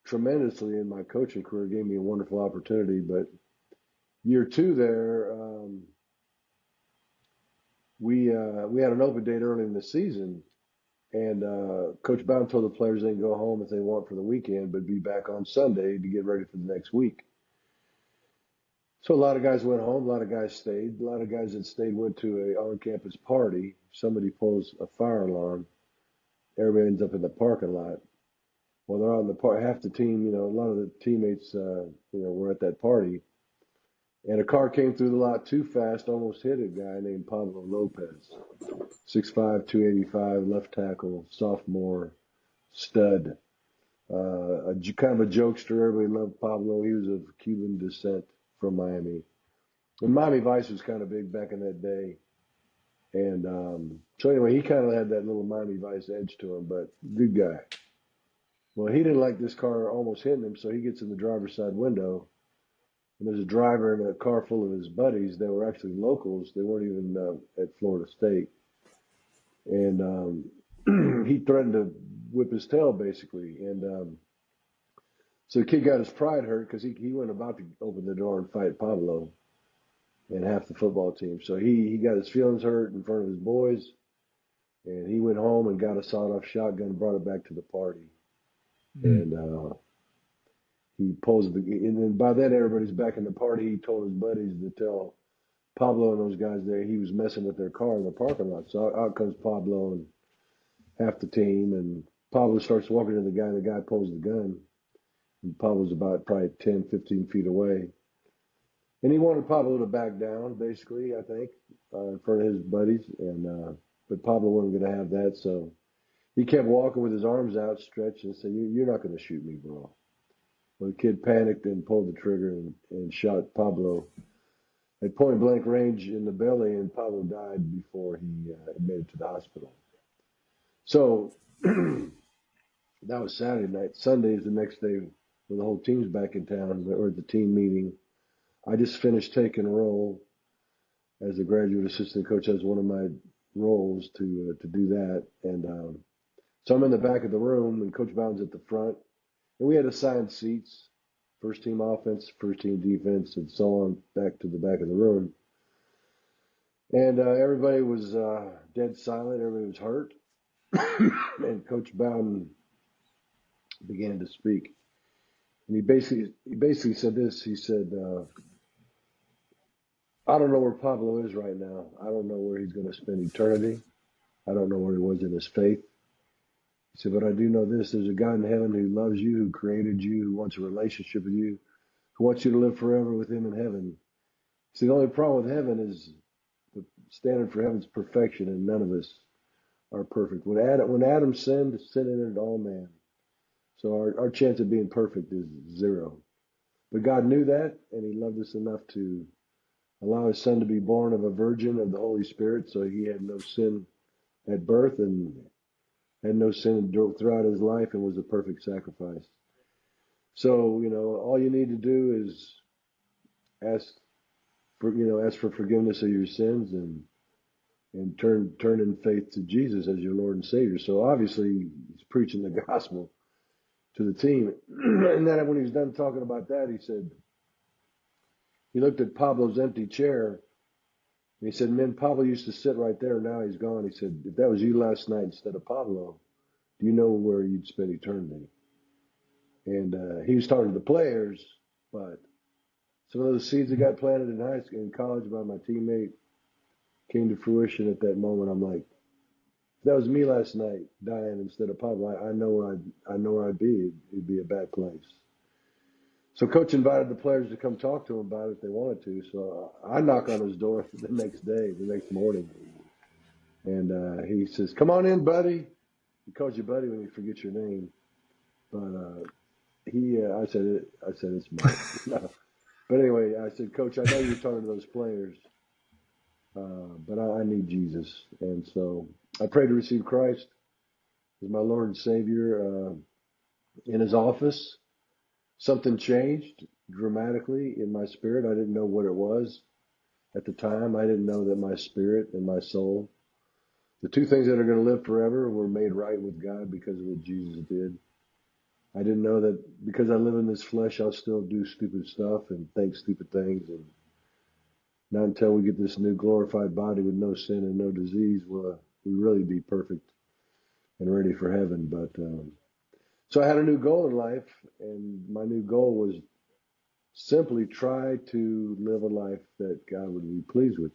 tremendously in my coaching career, gave me a wonderful opportunity. But year two there, we had an open date early in the season, and Coach Bowden told the players they can go home if they want for the weekend, but be back on Sunday to get ready for the next week. So a lot of guys went home, a lot of guys stayed. A lot of guys that stayed went to a on-campus party. Somebody pulls a fire alarm. Everybody ends up in the parking lot. Well, they're on the part. Half the team, a lot of the teammates, were at that party. And a car came through the lot too fast, almost hit a guy named Pablo Lopez, 6'5", 285, left tackle, sophomore, stud. Kind of a jokester. Everybody loved Pablo. He was of Cuban descent from Miami. And Miami Vice was kind of big back in that day. And so anyway, he kind of had that little Miami Vice edge to him, but good guy. Well, he didn't like this car almost hitting him, so he gets in the driver's side window. And there's a driver in a car full of his buddies. They were actually locals. They weren't even at Florida State. And he threatened to whip his tail, basically. And so the kid got his pride hurt because he went about to open the door and fight Pablo and half the football team. So he got his feelings hurt in front of his boys, and he went home and got a sawed-off shotgun and brought it back to the party. And he pulls and then by then everybody's back in the party. He told his buddies to tell Pablo and those guys there he was messing with their car in the parking lot. So out comes Pablo and half the team, and Pablo starts walking to the guy. The guy pulls the gun, and Pablo's about probably 10, 15 feet away. And he wanted Pablo to back down, basically, I think, in front of his buddies. But Pablo wasn't going to have that, so he kept walking with his arms outstretched and said, "You're not going to shoot me, bro." Well, the kid panicked and pulled the trigger and shot Pablo at point blank range in the belly, and Pablo died before he made it to the hospital. So that was Saturday night. Sunday is the next day when the whole team's back in town. We're at the team meeting. I just finished taking a role as a graduate assistant coach. As one of my roles to do that. And so I'm in the back of the room, and Coach Bowden's at the front. And we had assigned seats, first team offense, first team defense, and so on, back to the back of the room. And everybody was dead silent. Everybody was hurt. And Coach Bowden began to speak. And he basically said this. He said, I don't know where Pablo is right now. I don't know where he's going to spend eternity. I don't know where he was in his faith. He said, but I do know this. There's a God in heaven who loves you, who created you, who wants a relationship with you, who wants you to live forever with him in heaven. See, the only problem with heaven is the standard for heaven's perfection, and none of us are perfect. When Adam sinned, sin entered all man. So our chance of being perfect is zero. But God knew that, and he loved us enough to allow his son to be born of a virgin of the Holy Spirit, so he had no sin at birth and had no sin throughout his life and was a perfect sacrifice. So, all you need to do is ask for forgiveness of your sins and turn in faith to Jesus as your Lord and Savior. So obviously he's preaching the gospel to the team. And then when he was done talking about that, he said, he looked at Pablo's empty chair and he said, "Man, Pablo used to sit right there. Now he's gone." He said, "If that was you last night instead of Pablo, do you know where you'd spend eternity?" And he was talking to the players, but some of those seeds that got planted in high school, in college by my teammate came to fruition at that moment. I'm like, if that was me last night dying instead of Pablo, I know where I'd be. It'd be a bad place. So coach invited the players to come talk to him about it if they wanted to. So I knock on his door the next morning, and he says, "Come on in, buddy." He calls you buddy when you forget your name, but I said it's Mike. No. But anyway, I said, Coach, I know you're talking to those players, but I need Jesus, and so I prayed to receive Christ as my Lord and Savior in His office. Something changed dramatically in my spirit. I didn't know what it was at the time. I didn't know that my spirit and my soul, the two things that are going to live forever, were made right with God because of what Jesus did. I didn't know that because I live in this flesh, I'll still do stupid stuff and think stupid things. And not until we get this new glorified body with no sin and no disease will we really be perfect and ready for heaven. But so I had a new goal in life, and my new goal was simply try to live a life that God would be pleased with.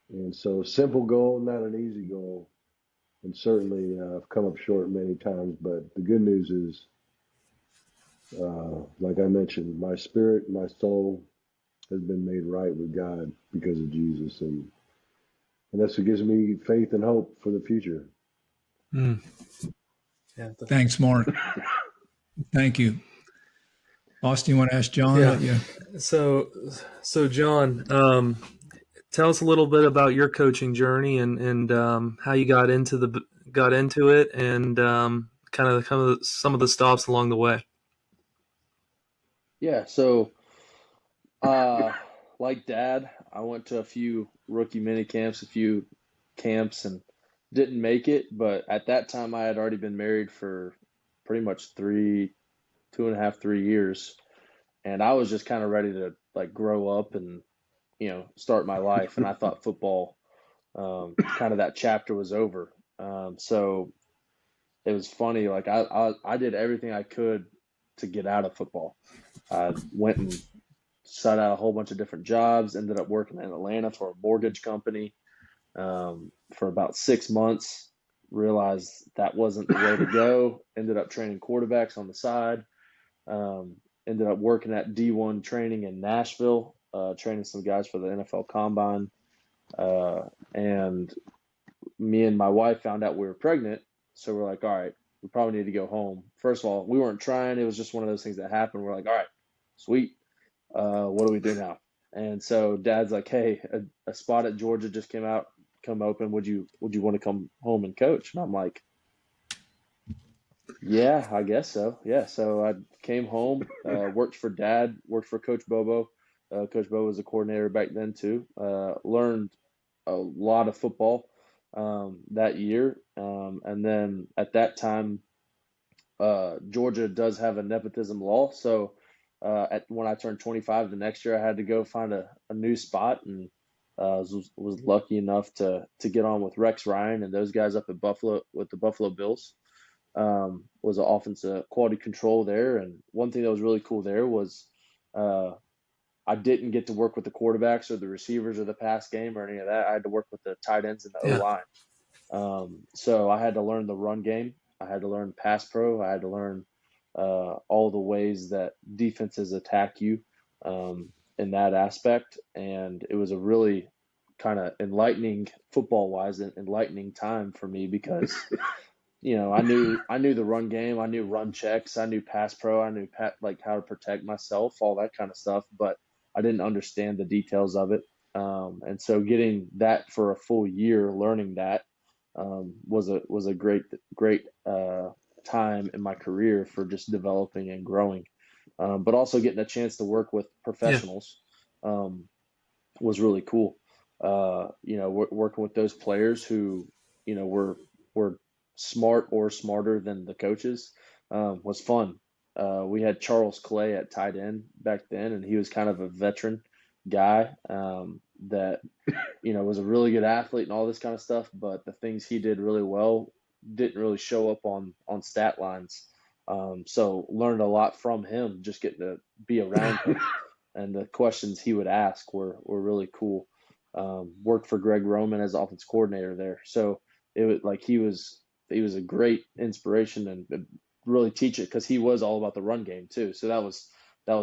And so simple goal, not an easy goal. And certainly I've come up short many times, but the good news is, like I mentioned, my spirit, my soul has been made right with God because of Jesus. And that's what gives me faith and hope for the future. Mm. Yeah. Thanks, Mark. Thank you. Austin, you want to ask John? Yeah. So John, tell us a little bit about your coaching journey and how you got into it, and kind of some of the stops along the way. Yeah, so like Dad, I went to a few rookie mini camps, a few camps, and didn't make it. But at that time, I had already been married for pretty much 2.5, 3 years, and I was just kind of ready to like grow up and start my life. And I thought football, kind of that chapter was over. So it was funny. Like I did everything I could to get out of football. I went and sought out a whole bunch of different jobs. Ended up working in Atlanta for a mortgage company for about 6 months. Realized that wasn't the way to go. Ended up training quarterbacks on the side. Ended up working at D1 training in Nashville, training some guys for the NFL Combine. And me and my wife found out we were pregnant. So we're like, all right, we probably need to go home. First of all, we weren't trying. It was just one of those things that happened. We're like, all right, sweet. What do we do now? And so Dad's like, hey, a spot at Georgia just come open. Would you want to come home and coach? And I'm like, yeah, I guess so. Yeah. So I came home, worked for Dad, worked for Coach Bobo. Coach Bobo was a coordinator back then too. Learned a lot of football that year. And then at that time, Georgia does have a nepotism law. So when I turned 25 the next year, I had to go find a new spot, and was lucky enough to get on with Rex Ryan and those guys up at Buffalo with the Buffalo Bills. Was an offensive quality control there. And one thing that was really cool there was I didn't get to work with the quarterbacks or the receivers or the pass game or any of that. I had to work with the tight ends and the O-line. So I had to learn the run game. I had to learn pass pro. I had to learn all the ways that defenses attack you in that aspect. And it was a really kind of enlightening, football-wise, enlightening time for me because I knew the run game. I knew run checks. I knew pass pro. I knew like how to protect myself, all that kind of stuff. But I didn't understand the details of it. And so getting that for a full year, learning that was a great time in my career for just developing and growing. But also getting a chance to work with professionals was really cool. Working with those players who were smart or smarter than the coaches was fun. We had Charles Clay at tight end back then, and he was kind of a veteran guy that was a really good athlete and all this kind of stuff, but the things he did really well didn't really show up on stat lines. So learned a lot from him, just getting to be around him. and the questions he would ask were really cool. Worked for Greg Roman as offense coordinator there, so it was like he was a great inspiration and really teach it because he was all about the run game too. So that was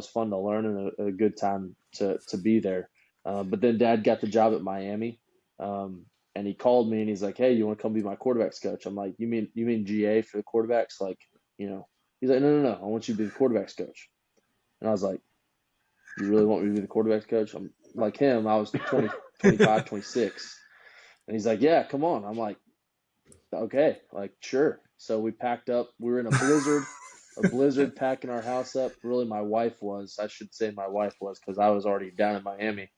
fun to learn and a good time to be there. But then Dad got the job at Miami, and he called me and he's like, "Hey, you want to come be my quarterbacks coach?" I'm like, "You mean GA for the quarterbacks?" Like, you know, he's like, "No, no, no, I want you to be the quarterbacks coach." And I was like, "You really want me to be the quarterbacks coach?" I'm like him. I was 20, 25, 26. And he's like, "Yeah, come on." I'm like, "Okay, like sure." So we packed up. We were in a blizzard packing our house up. Really, my wife was. I should say my wife was because I was already down in Miami.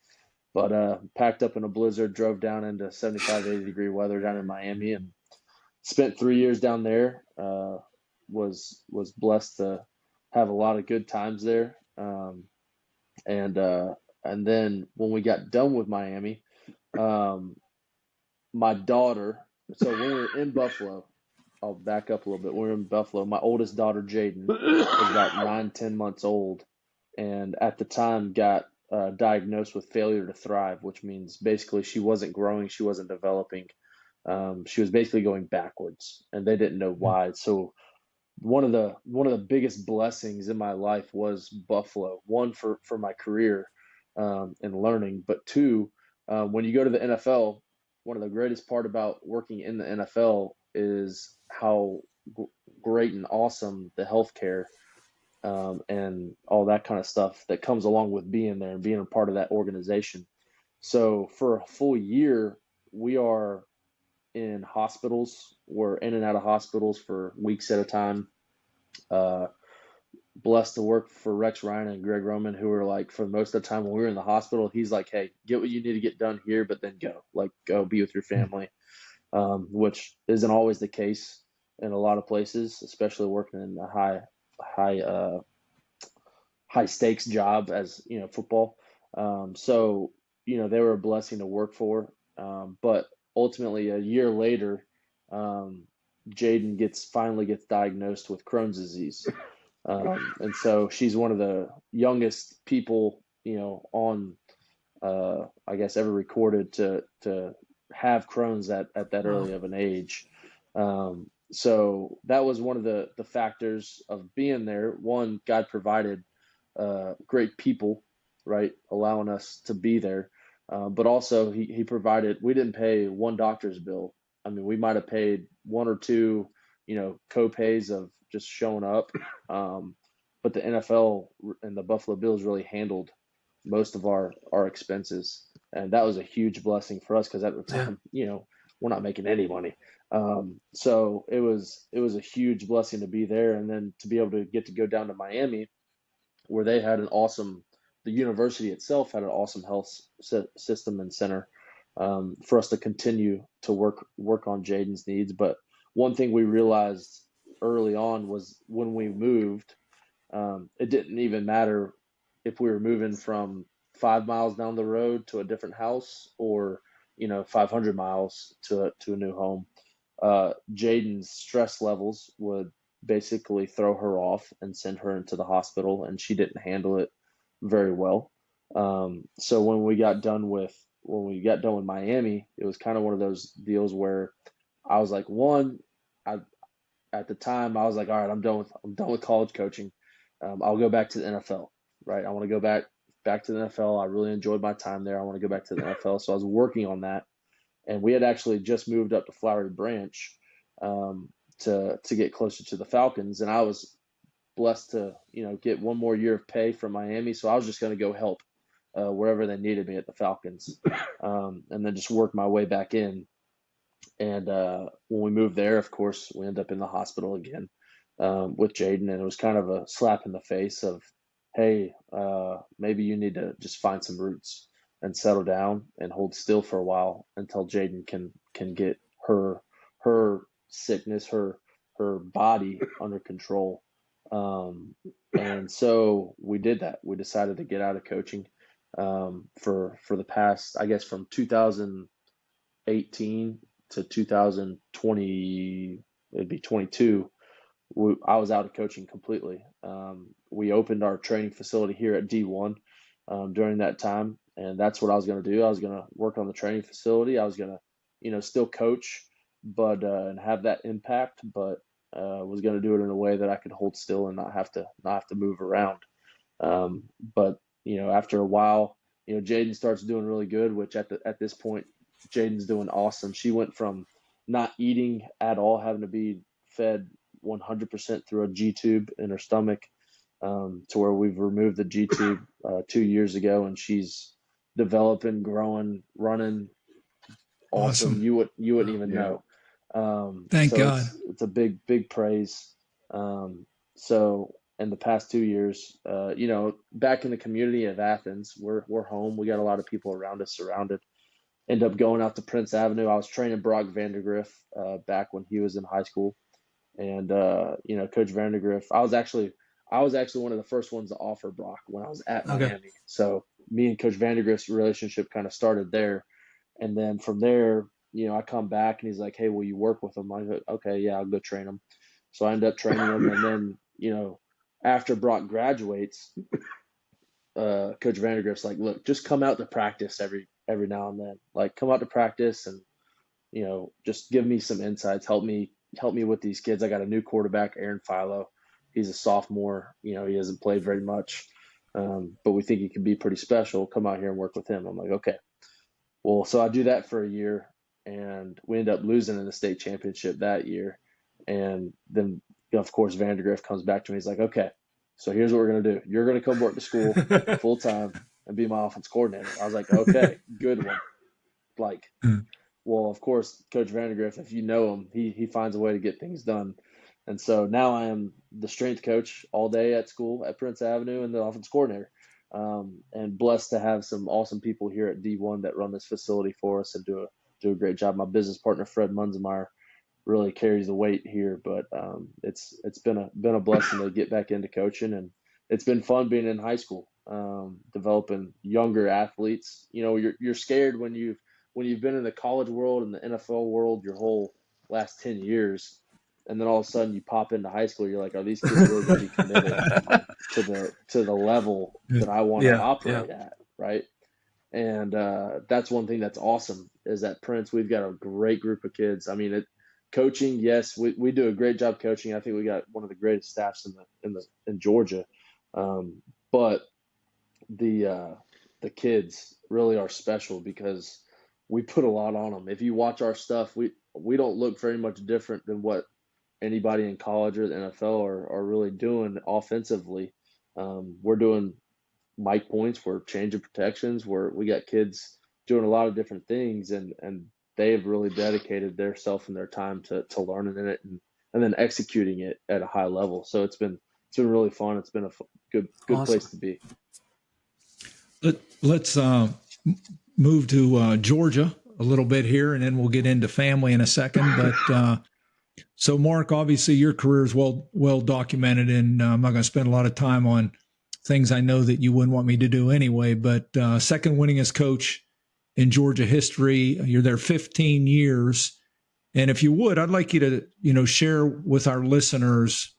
But packed up in a blizzard, drove down into 75, 80-degree weather down in Miami, and spent 3 years down there. Was blessed to have a lot of good times there. And then when we got done with Miami, um, my daughter. So when we were in Buffalo, I'll back up a little bit. When we were in Buffalo. My oldest daughter, Jaden, was about 9, 10 months old, and at the time got diagnosed with failure to thrive, which means basically she wasn't growing, she wasn't developing. She was basically going backwards, and they didn't know why. So one of the biggest blessings in my life was Buffalo. One for my career and learning, but two, when you go to the NFL, one of the greatest part about working in the NFL is how great and awesome the healthcare and all that kind of stuff that comes along with being there and being a part of that organization. So for a full year, we are in hospitals. We're in and out of hospitals for weeks at a time. Uh, Blessed to work for Rex Ryan and Greg Roman, who were like, for most of the time when we were in the hospital, he's like, "Hey, get what you need to get done here, but then go, like, go be with your family," which isn't always the case in a lot of places, especially working in a high, high stakes job as football. So they were a blessing to work for. But ultimately, a year later, Jaden finally gets diagnosed with Crohn's disease. And so she's one of the youngest people, on, I guess, ever recorded to have Crohn's at that early of an age. So that was one of the factors of being there. One, God provided great people, right, allowing us to be there. But also he provided, we didn't pay one doctor's bill. I mean, we might have paid one or two, co-pays of just showing up. But the NFL and the Buffalo Bills really handled most of our expenses. And that was a huge blessing for us because at the time, we're not making any money. So it was a huge blessing to be there, and then to be able to get to go down to Miami, where they had the university itself had an awesome health system and center for us to continue to work on Jaden's needs. But one thing we realized early on was when we moved, it didn't even matter if we were moving from 5 miles down the road to a different house or 500 miles to a new home. Jaden's stress levels would basically throw her off and send her into the hospital, and she didn't handle it very well. So when we got done with Miami, it was kind of one of those deals where I was like, at the time I was like, all right, I'm done with college coaching. I'll go back to the NFL, right? I want to go back to the NFL. I really enjoyed my time there. I want to go back to the NFL. So I was working on that. And we had actually just moved up to Flowery Branch to get closer to the Falcons, and I was blessed to get one more year of pay from Miami, so I was just going to go help wherever they needed me at the Falcons, and then just work my way back in. And when we moved there, of course, we ended up in the hospital again with Jaden, and it was kind of a slap in the face of, hey, maybe you need to just find some roots and settle down and hold still for a while until Jaden can get her sickness, her body under control. And so we did that. We decided to get out of coaching for the past, I guess, from 2018 to 2020, it'd be 22. I was out of coaching completely. We opened our training facility here at D1 during that time. And that's what I was going to do. I was going to work on the training facility. I was going to, still coach, but and have that impact, but was going to do it in a way that I could hold still and not have to move around. But after a while, Jaden starts doing really good, which at this point, Jaden's doing awesome. She went from not eating at all, having to be fed 100% through a G tube in her stomach, to where we've removed the G tube 2 years ago, and she's developing, growing, running awesome. You wouldn't even know. Thank So God. it's a big praise. So in the past 2 years, back in the community of Athens, we're home. We got a lot of people around us, surrounded. End up going out to Prince Avenue. I was training Brock Vandergriff back when he was in high school, and Coach Vandergriff. I was actually one of the first ones to offer Brock when I was at Miami. So me and Coach Vandergriff's relationship kind of started there, and then from there, I come back and he's like, "Hey, will you work with him?" I go, "Okay, yeah, I'll go train him." So I end up training him, and then after Brock graduates, Coach Vandergrift's like, "Look, just come out to practice every now and then. Like, come out to practice and just give me some insights. Help me with these kids. I got a new quarterback, Aaron Philo. He's a sophomore. He hasn't played very much, but we think he could be pretty special. Come out here and work with him." I'm like, "Okay." Well, so I do that for a year, and we end up losing in the state championship that year. And then, of course, Vandergriff comes back to me. He's like, "Okay, so here's what we're going to do. You're going to come work to school full time and be my offense coordinator." I was like, "Okay, good one." Like, well, of course, Coach Vandergriff, if you know him, he finds a way to get things done. And so now I am the strength coach all day at school at Prince Avenue and the offense coordinator. And blessed to have some awesome people here at D1 that run this facility for us and do a great job. My business partner, Fred Munzemeyer, really carries the weight here, but it's been a blessing to get back into coaching, and it's been fun being in high school, developing younger athletes. You're scared when you've been in the college world and the NFL world your whole last 10 years, and then all of a sudden you pop into high school, you're like, are these kids really going to be committed to the level that I want to operate at, right? And that's one thing that's awesome is at Prince we've got a great group of kids. I mean, coaching, yes, we do a great job coaching. I think we got one of the greatest staffs in Georgia, but the kids really are special because we put a lot on them. If you watch our stuff, we don't look very much different than what anybody in college or the NFL are really doing offensively. We're doing mic points, we're changing protections, we got kids doing a lot of different things, and they have really dedicated their self and their time to learning in it and then executing it at a high level. So it's been really fun. It's been a good awesome place to be. Let's move to Georgia a little bit here, and then we'll get into family in a second. But so, Mark, obviously your career is well documented, and I'm not going to spend a lot of time on things I know that you wouldn't want me to do anyway. But second winningest coach in Georgia history. You're there 15 years, and if you would, I'd like you to share with our listeners.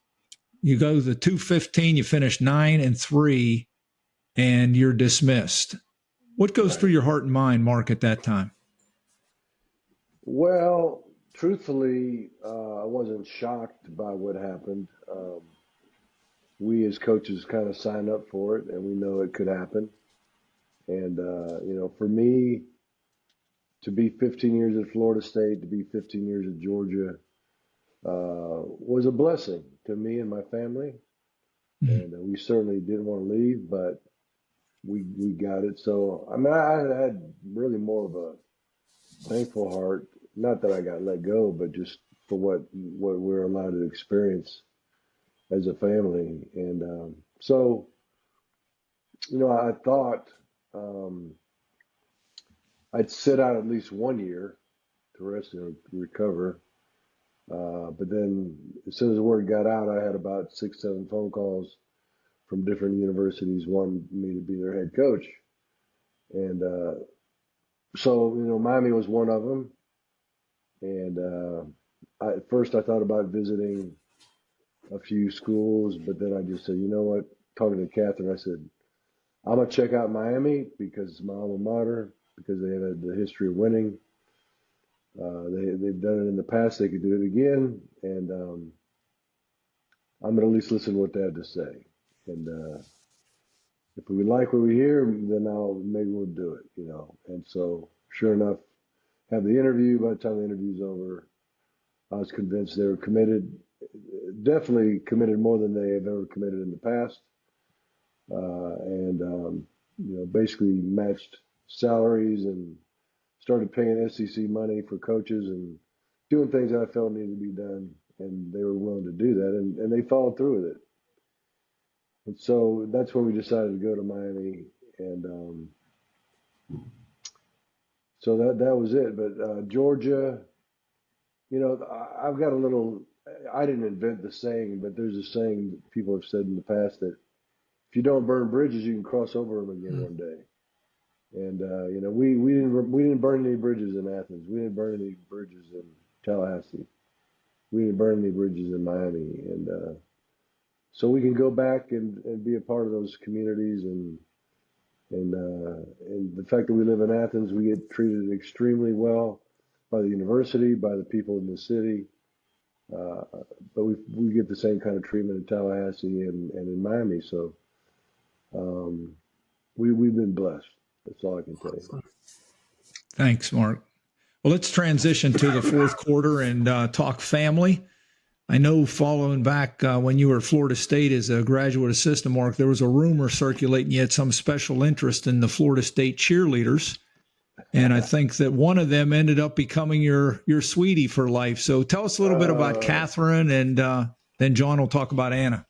You go to the 215, you finish 9-3. And you're dismissed. What goes through your heart and mind, Mark, at that time? Well, truthfully, I wasn't shocked by what happened. We as coaches kind of signed up for it, and we know it could happen. And, for me, to be 15 years at Florida State, to be 15 years at Georgia, was a blessing to me and my family. Mm-hmm. And we certainly didn't want to leave, but we got it. So, I mean, I had really more of a thankful heart. Not that I got let go, but just for what we're allowed to experience as a family. And so, I thought I'd sit out at least 1 year to rest and recover. But then as soon as the word got out, I had about 6-7 phone calls from different universities wanting me to be their head coach. And so, Miami was one of them. And at first I thought about visiting a few schools, but then I just said, you know what, talking to Catherine, I said, I'm gonna check out Miami because it's my alma mater, because they have the history of winning. They've done it in the past. They could do it again, and I'm gonna at least listen to what they have to say. And if we like what we hear, then maybe we'll do it, you know. And so, sure enough, have the interview. By the time the interview's over, I was convinced they were committed, definitely committed more than they have ever committed in the past, and you know, basically matched salaries and started paying SEC money for coaches and doing things that I felt needed to be done, and they were willing to do that, and they followed through with it. And so that's when we decided to go to Miami, and so that was it. But Georgia, you know, I've got a little. I didn't invent the saying, but there's a saying that people have said in the past that if you don't burn bridges, you can cross over them again one day. And you know, we didn't burn any bridges in Athens. We didn't burn any bridges in Tallahassee. We didn't burn any bridges in Miami. And so we can go back and be a part of those communities. And the fact that we live in Athens, we get treated extremely well by the university, by the people in the city. But we get the same kind of treatment in Tallahassee and in Miami. So we've been blessed. That's all I can tell you. Thanks, Mark. Well, let's transition to the fourth quarter and talk family. I know following back when you were at Florida State as a graduate assistant, Mark, there was a rumor circulating you had some special interest in the Florida State cheerleaders. And I think that one of them ended up becoming your sweetie for life. So tell us a little bit about Catherine, and then John will talk about Anna.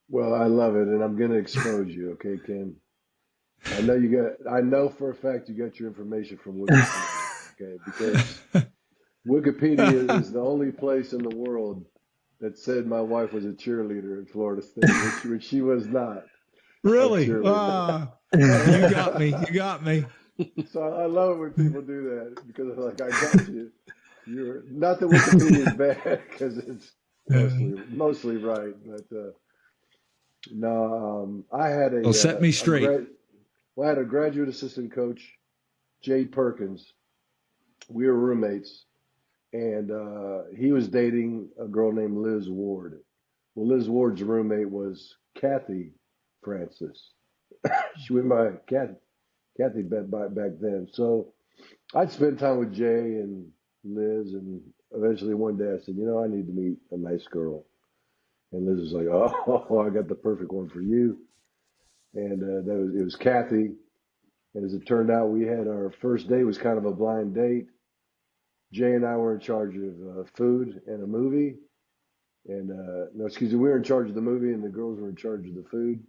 Well, I love it, and I'm going to expose you, okay, Ken? I know for a fact you got your information from Wikipedia, okay? Because Wikipedia is the only place in the world that said my wife was a cheerleader at Florida State, which she was not. Really? You got me. You got me. So I love it when people do that, because it's like, I got you. You're not that Wikipedia is bad, because it's mostly right, but no, I had a. Well, set me straight. I had a graduate assistant coach, Jade Perkins. We were roommates, and he was dating a girl named Liz Ward. Well, Liz Ward's roommate was Kathy Francis. She went by Kathy back then. So I'd spend time with Jay and Liz, and eventually one day I said, you know, I need to meet a nice girl. And Liz was like, oh, I got the perfect one for you. And it was Kathy. And as it turned out, we had our first date was kind of a blind date. Jay and I were in charge of food and a movie. And we were in charge of the movie, and the girls were in charge of the food.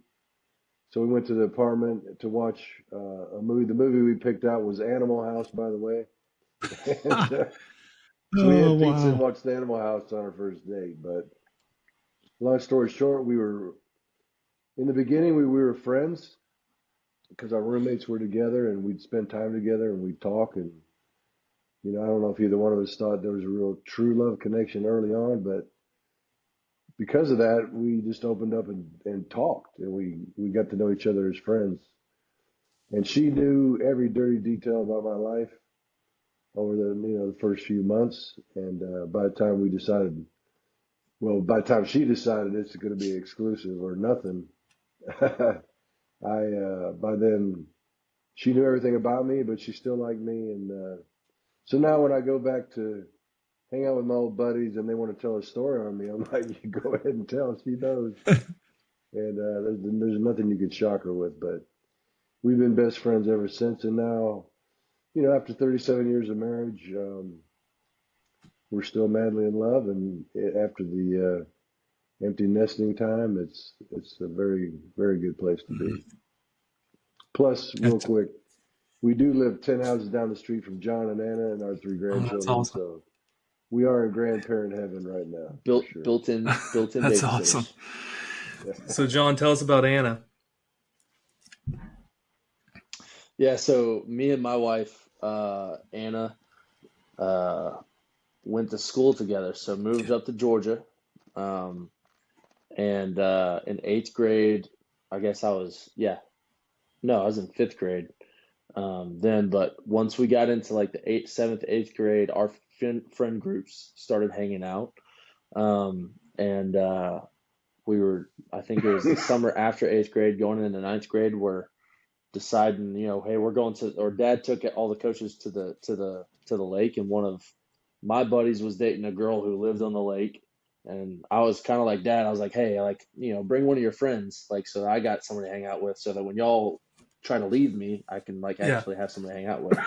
So we went to the apartment to watch a movie. The movie we picked out was Animal House, by the way. And, so we had pizza and watched Animal House on our first date. But long story short, in the beginning, we were friends because our roommates were together, and we'd spend time together, and we'd talk. And, you know, I don't know if either one of us thought there was a real true love connection early on, but because of that, we just opened up and talked, and we got to know each other as friends. And she knew every dirty detail about my life over the first few months. And by the time she decided it's going to be exclusive or nothing, by then she knew everything about me, but she still liked me. And so now when I go back to hang out with my old buddies and they want to tell a story on me, I'm like, you go ahead and tell. She knows. And there's nothing you can shock her with. But we've been best friends ever since. And now, you know, after 37 years of marriage, we're still madly in love. And after the empty nesting time, it's a very, very good place to be. Plus, real quick, we do live 10 houses down the street from John and Anna and our 3 grandchildren. That's awesome. So we are in grandparent heaven right now. Built-in That's awesome. So, John, tell us about Anna. Yeah, so me and my wife, Anna, went to school together. So moved up to Georgia, and in 8th grade, I guess I was No, I was in fifth grade. Then, but once we got into like the seventh, eighth grade, our friend groups started hanging out. And we were, I think it was the summer after eighth grade, going into ninth grade, we're deciding, hey, we're going to, or Dad took all the coaches to the lake, and one of my buddies was dating a girl who lived on the lake. And I was kind of like, Dad, I was like, hey, like, bring one of your friends, like, so that I got somebody to hang out with, so that when y'all try to leave me, I can like Yeah. actually have somebody to hang out with.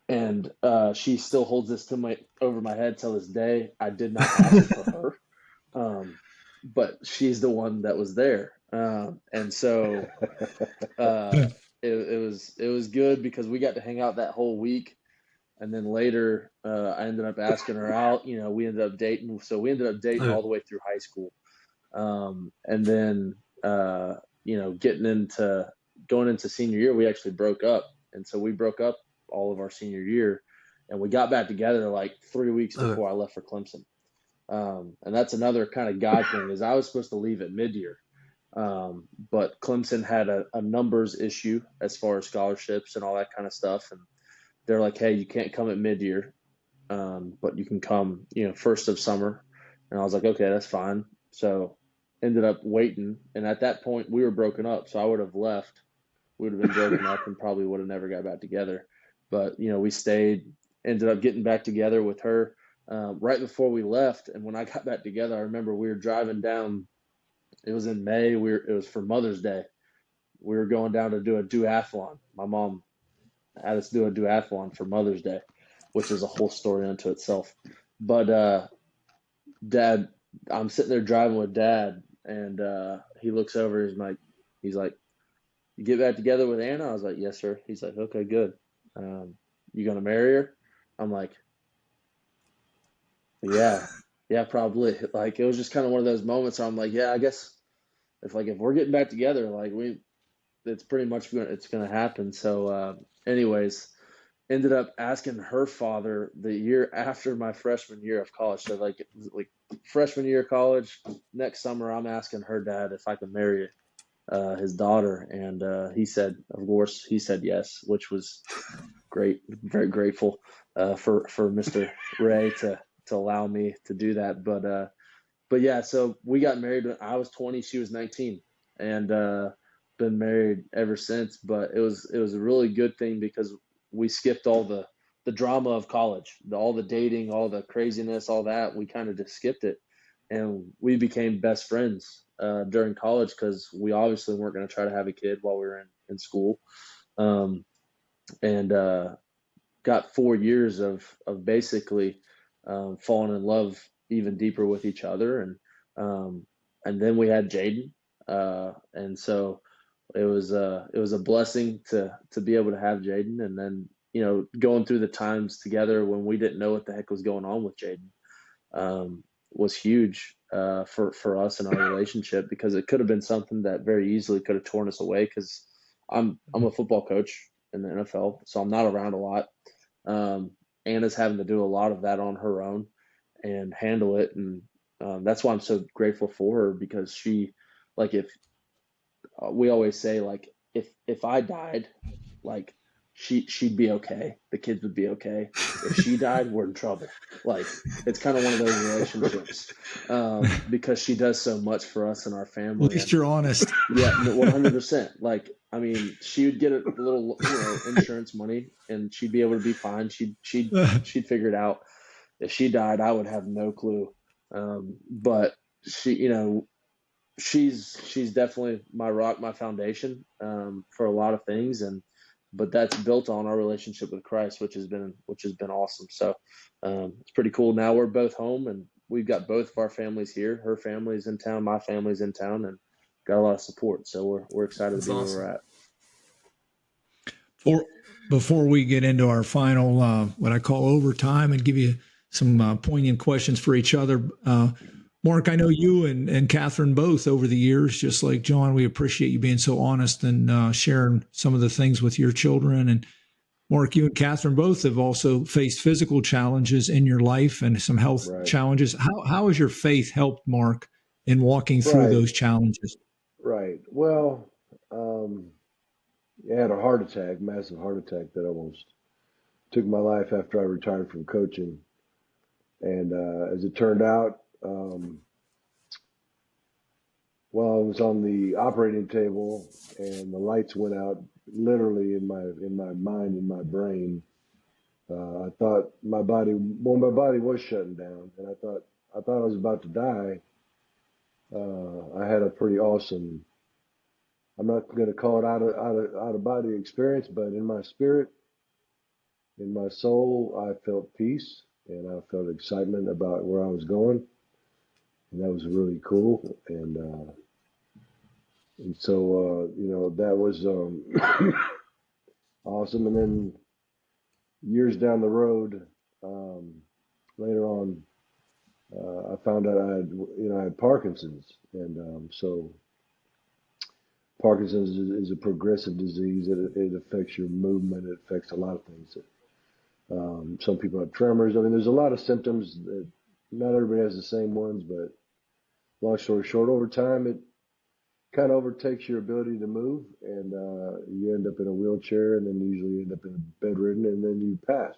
And she still holds this over my head till this day. I did not ask for her, but she's the one that was there, and so it was good because we got to hang out that whole week. And then later, I ended up asking her out. We ended up dating. So we ended up dating all the way through high school. And then, going into senior year, we actually broke up. And so we broke up all of our senior year, and we got back together like 3 weeks before I left for Clemson. And that's another kind of God thing, is I was supposed to leave at mid-year. But Clemson had a numbers issue as far as scholarships and all that kind of stuff. And they're like, hey, you can't come at mid-year, but you can come, first of summer. And I was like, okay, that's fine. So ended up waiting. And at that point, we were broken up. So I would have left. We would have been broken up and probably would have never got back together. But, we stayed, ended up getting back together with her right before we left. And when I got back together, I remember we were driving down. It was in May. It was for Mother's Day. We were going down to do a duathlon. My mom had us do a duathlon for Mother's Day, which is a whole story unto itself. But Dad, I'm sitting there driving with Dad, and he looks over. He's like, you get back together with Anna? I was like, yes, sir. He's like, okay, good. You gonna marry her? I'm like, yeah, probably. Like, it was just kind of one of those moments where I'm like, yeah, I guess if we're getting back together, like it's pretty much it's gonna happen. So, anyways, ended up asking her father the year after my freshman year of college. So like freshman year of college, next summer, I'm asking her dad if I could marry his daughter, and he said, of course, he said yes, which was great. Very grateful for Mr. Ray to allow me to do that. But yeah, so we got married when I was 20, she was 19, and been married ever since. But it was a really good thing because we skipped all the drama of college, all the dating, all the craziness, all that. We kind of just skipped it, and we became best friends during college because we obviously weren't going to try to have a kid while we were in school, and got 4 years of basically falling in love even deeper with each other, and then we had Jaden, and so it was a blessing to be able to have Jaden, and then going through the times together when we didn't know what the heck was going on with Jaden was huge for us in our relationship, because it could have been something that very easily could have torn us away, because I'm a football coach in the NFL, so I'm not around a lot. Anna's having to do a lot of that on her own and handle it, and that's why I'm so grateful for her, because she, like, if we always say, like, if I died, like, she'd be okay, the kids would be okay. If she died, we're in trouble. Like, it's kind of one of those relationships, because she does so much for us and our family. At least you're honest. Yeah, 100%. Like, I mean, she would get a little, insurance money, and she'd be able to be fine. She'd figure it out. If she died, I would have no clue. But she, she's definitely my rock, my foundation for a lot of things, but that's built on our relationship with Christ, which has been awesome. So it's pretty cool. Now we're both home, and we've got both of our families here. Her family's in town, my family's in town, and got a lot of support. So we're excited to be where we're at. Before we get into our final, what I call overtime, and give you some poignant questions for each other, Mark, I know you and Catherine both over the years, just like John, we appreciate you being so honest and sharing some of the things with your children. And Mark, you and Catherine both have also faced physical challenges in your life and some health challenges. How has your faith helped, Mark, in walking through those challenges? Right. Well, I had a heart attack, massive heart attack that almost took my life after I retired from coaching. And as it turned out, while I was on the operating table and the lights went out, literally in my mind, in my brain, I thought my body was shutting down, and I thought I was about to die. I had a pretty awesome. I'm not going to call it out of body experience, but in my spirit, in my soul, I felt peace and I felt excitement about where I was going, and that was really cool. And so that was awesome. And then years down the road, um, later on, I found out I had Parkinson's, and so Parkinson's is a progressive disease. It affects your movement. It affects a lot of things. Some people have tremors. I mean, there's a lot of symptoms that not everybody has the same ones, but long story short, over time, it kind of overtakes your ability to move, and you end up in a wheelchair, and then usually you end up in bedridden, and then you pass.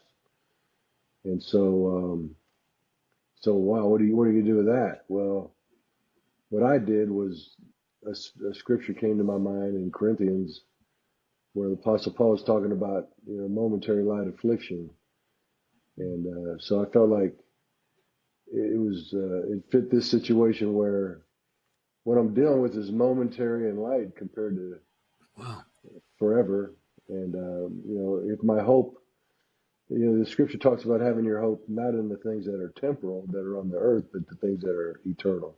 And so wow, what are you going to do with that? Well, what I did was a scripture came to my mind in Corinthians where the Apostle Paul is talking about momentary light affliction, and so I felt like it fit this situation where what I'm dealing with is momentary and light compared to forever. And if my hope, the scripture talks about having your hope not in the things that are temporal, that are on the earth, but the things that are eternal.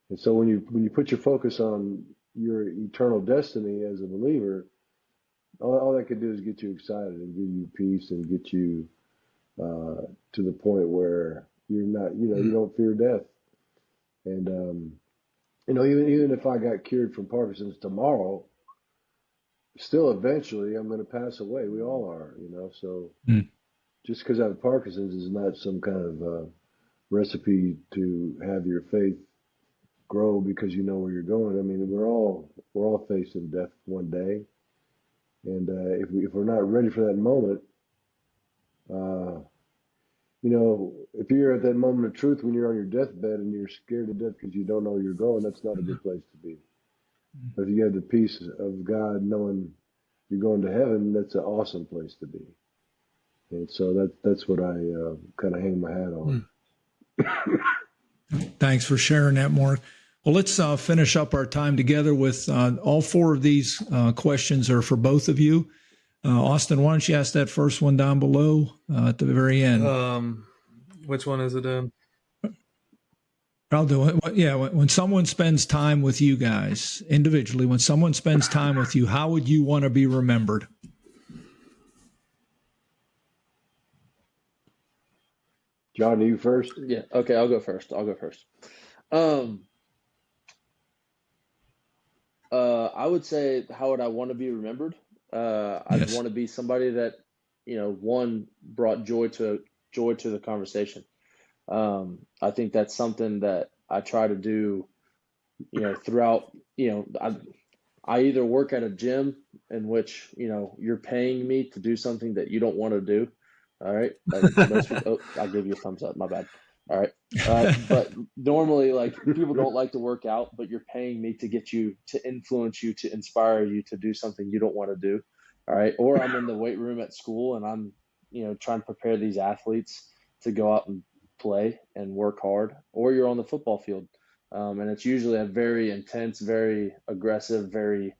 And so when you put your focus on your eternal destiny as a believer, all that could do is get you excited and give you peace and get you to the point where you're not, you don't fear death. And even if I got cured from Parkinson's tomorrow, still eventually I'm going to pass away. We all are, So just because I have Parkinson's is not some kind of recipe to have your faith grow because you know where you're going. I mean, we're all facing death one day, and if we're not ready for that moment, if you're at that moment of truth when you're on your deathbed and you're scared to death because you don't know where you're going, that's not a good place to be. But if you have the peace of God knowing you're going to heaven, that's an awesome place to be. And so that's what I kind of hang my hat on. Thanks for sharing that, Mark. Well, let's finish up our time together with all four of these questions are for both of you. Austin, why don't you ask that first one down below at the very end? Which one is it in? I'll do it. Yeah, when someone spends time with you guys individually, when someone spends time with you, how would you want to be remembered? John, you first? Yeah. Okay, I'll go first. I would say, how would I want to be remembered? I'd want to be somebody that, one, brought joy to the conversation. I think that's something that I try to do, throughout, I either work at a gym in which, you're paying me to do something that you don't want to do. All right. Like most people, I'll give you a thumbs up. My bad. All right. But normally, like, people don't like to work out, but you're paying me to get you, to influence you, to inspire you to do something you don't want to do. All right. Or I'm in the weight room at school and I'm, trying to prepare these athletes to go out and play and work hard. Or you're on the football field. And it's usually a very intense, very aggressive, very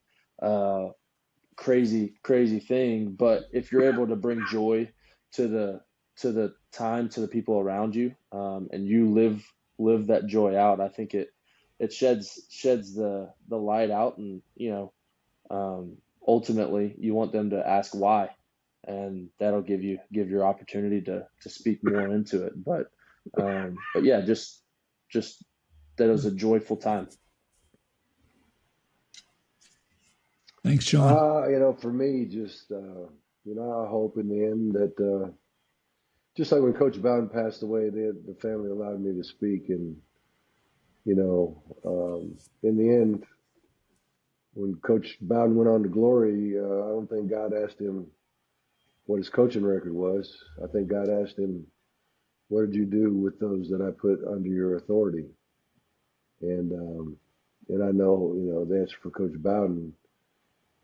crazy thing. But if you're able to bring joy to the time, to the people around you, and you live that joy out, I think it sheds the light out, and ultimately you want them to ask why, and that'll give your opportunity to speak more into it. But yeah, just that it was a joyful time. Thanks, John. For me, just I hope in the end that just like when Coach Bowden passed away, the family allowed me to speak, and in the end, when Coach Bowden went on to glory, I don't think God asked him what his coaching record was. I think God asked him, what did you do with those that I put under your authority? And I know, the answer for Coach Bowden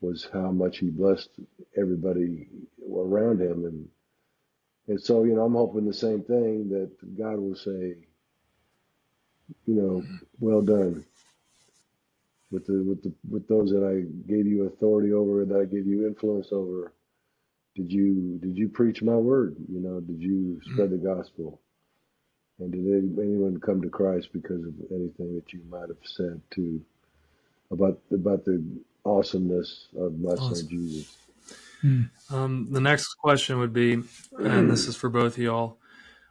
was how much he blessed everybody around him. And so, I'm hoping the same thing, that God will say, well done with those that I gave you authority over, that I gave you influence over. Did you preach my word? Did you spread the gospel? And did anyone come to Christ because of anything that you might have said about the awesomeness of my son Jesus? The next question would be, and this is for both of y'all,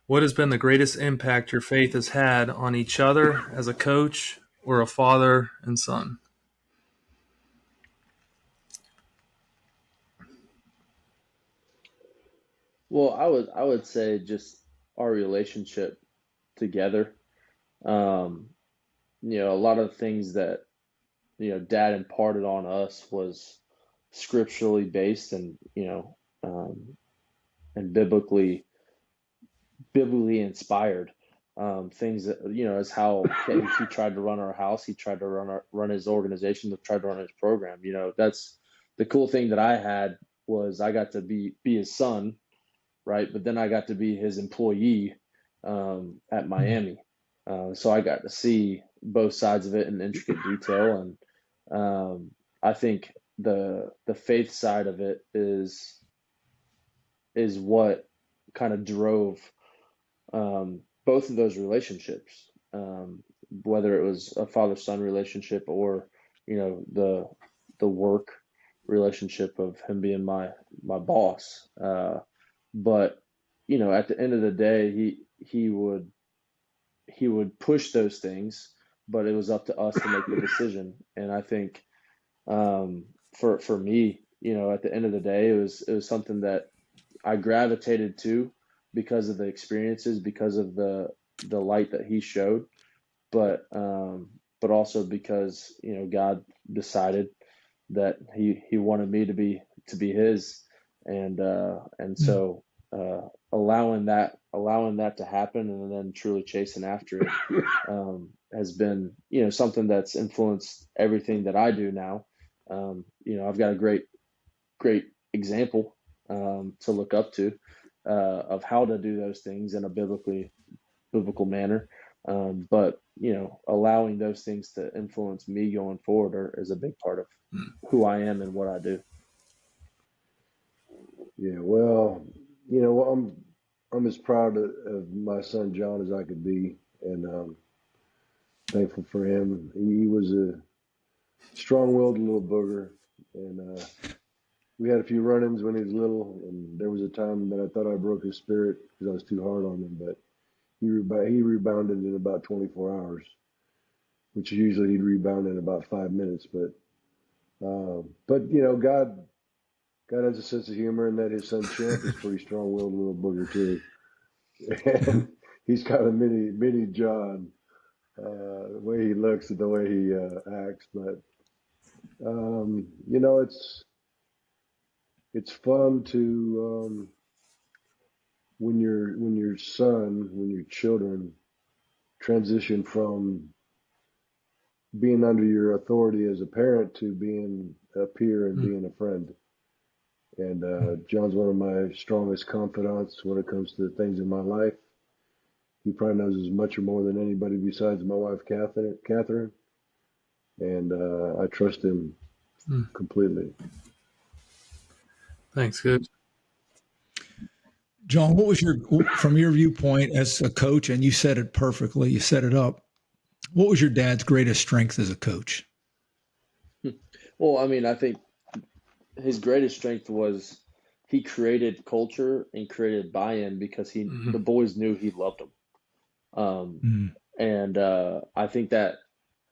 what has been the greatest impact your faith has had on each other as a coach or a father and son? Well, I would say just our relationship together. A lot of the things that Dad imparted on us was scripturally based, and and biblically inspired. Things that is how he tried to run our house. He tried to run his organization. Tried to run his program. That's the cool thing that I had, was I got to be his son, right? But then I got to be his employee at Miami. So I got to see both sides of it in intricate detail, and I think the faith side of it is what kind of drove both of those relationships, whether it was a father-son relationship or the work relationship of him being my boss. But at the end of the day, he would push those things, but it was up to us to make the decision. And I think for me, at the end of the day, it was something that I gravitated to because of the experiences, because of the light that he showed, but also because God decided that he wanted me to be his, and so allowing that to happen, and then truly chasing after it has been something that's influenced everything that I do now. I've got a great example to look up to of how to do those things in a biblical manner. But allowing those things to influence me going forward is a big part of who I am and what I do. Yeah, well, I'm as proud of my son John as I could be, and thankful for him. He was a strong-willed little booger, and we had a few run-ins when he was little, and there was a time that I thought I broke his spirit because I was too hard on him, but he rebounded in about 24 hours, which usually he'd rebound in about 5 minutes. But God has a sense of humor, and that his son Champ is pretty strong-willed little booger too, and he's got a mini John, the way he looks and the way he acts. But it's fun to when your children transition from being under your authority as a parent to being a peer and being a friend. And John's one of my strongest confidants when it comes to things in my life. He probably knows as much or more than anybody besides my wife, Catherine. And I trust him completely. Thanks, good. John, what was from your viewpoint as a coach, and you said it perfectly, you set it up, what was your dad's greatest strength as a coach? Well, I mean, I think his greatest strength was he created culture and created buy-in because the boys knew he loved them. And I think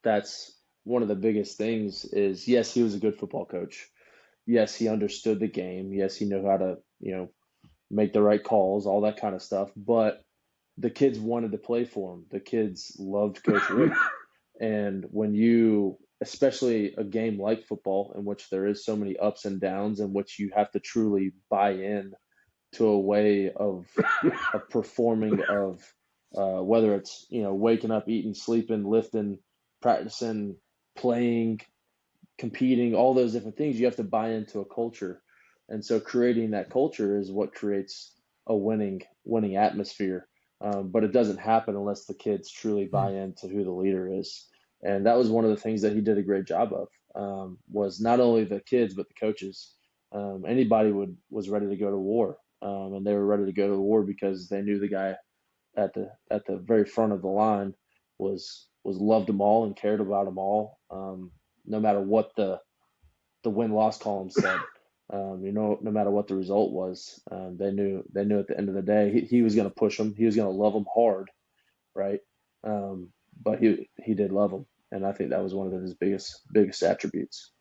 that's one of the biggest things is, yes, he was a good football coach. Yes, he understood the game. Yes, he knew how to, make the right calls, all that kind of stuff. But the kids wanted to play for him. The kids loved Coach Richt. And when you especially a game like football, in which there is so many ups and downs, in which you have to truly buy in to a way of performing, of whether it's, waking up, eating, sleeping, lifting, practicing, playing, competing, all those different things. You have to buy into a culture, and so creating that culture is what creates a winning atmosphere. But it doesn't happen unless the kids truly buy into who the leader is, and that was one of the things that he did a great job of. Was not only the kids but the coaches. Anybody was ready to go to war, and they were ready to go to war because they knew the guy at the very front of the line was loved them all and cared about them all, no matter what the win loss column said. No matter what the result was, they knew at the end of the day he was going to push them. He was going to love them hard, right? But he did love them, and I think that was one of his biggest attributes.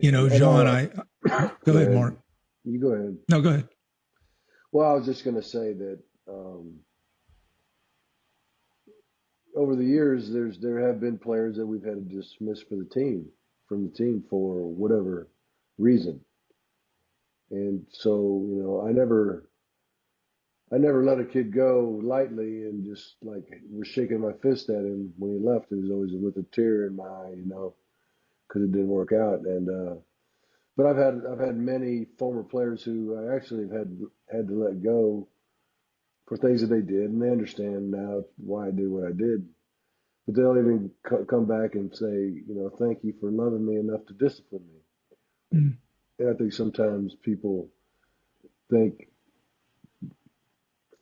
John, go ahead, Mark. You go ahead. No, go ahead. Well, I was just going to say that over the years, there have been players that we've had to dismiss from the team for whatever reason, and so I never let a kid go lightly and just like was shaking my fist at him when he left. It was always with a tear in my eye, because it didn't work out. And but I've had many former players who I actually have had to let go for things that they did, and they understand now why I did what I did. But they'll even come back and say, thank you for loving me enough to discipline me. Mm. And I think sometimes people think,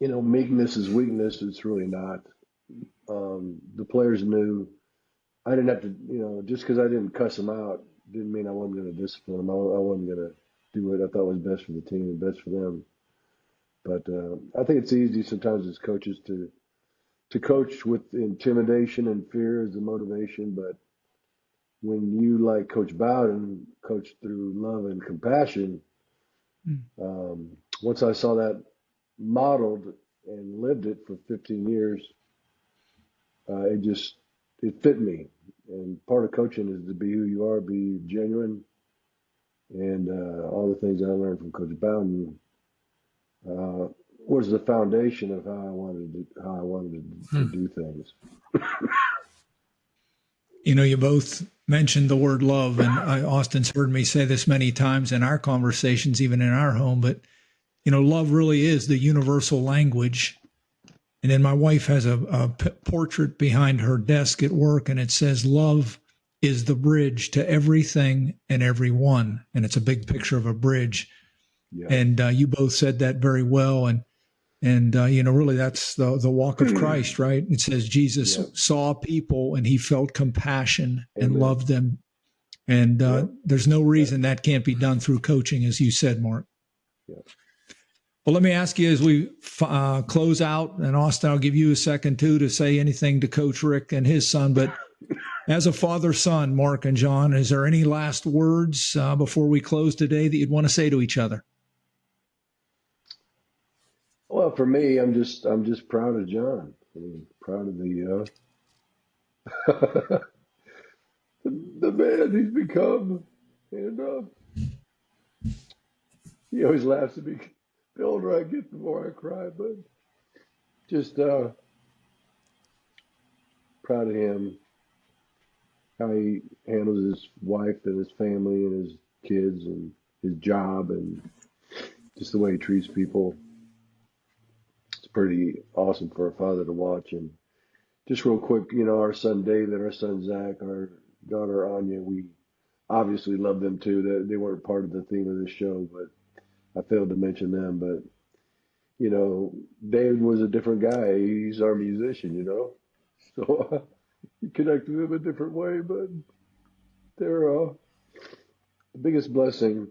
meekness is weakness. It's really not. The players knew I didn't have to, just because I didn't cuss them out didn't mean I wasn't going to discipline them. I wasn't going to do what I thought was best for the team and best for them. But I think it's easy sometimes as coaches to coach with intimidation and fear as the motivation. But when you, like Coach Bowden, coach through love and compassion, once I saw that modeled and lived it for 15 years, it fit me. And part of coaching is to be who you are, be genuine, and all the things I learned from Coach Bowden was the foundation of how I wanted to do things. You both mentioned the word love, and Austin's heard me say this many times in our conversations, even in our home, but love really is the universal language. And then my wife has a portrait behind her desk at work, and it says, love is the bridge to everything and everyone. And it's a big picture of a bridge. Yeah. And you both said that very well. And really that's the walk of Christ, right? It says Jesus saw people and he felt compassion and loved them. And there's no reason that can't be done through coaching, as you said, Mark. Yeah. Well, let me ask you as we close out, and Austin, I'll give you a second too to say anything to Coach Richt and his son. But as a father-son, Mark and John, is there any last words before we close today that you'd want to say to each other? Well, for me, I'm just proud of John. Proud of the man he's become, and he always laughs at me. The older I get, the more I cry, but just proud of him, how he handles his wife and his family and his kids and his job, and just the way he treats people. It's pretty awesome for a father to watch. And just real quick, our son David, our son Zach, our daughter Anya, we obviously love them too. They weren't part of the theme of this show, but I failed to mention them. But David was a different guy. He's our musician, so you connect with him a different way. But they're the biggest blessing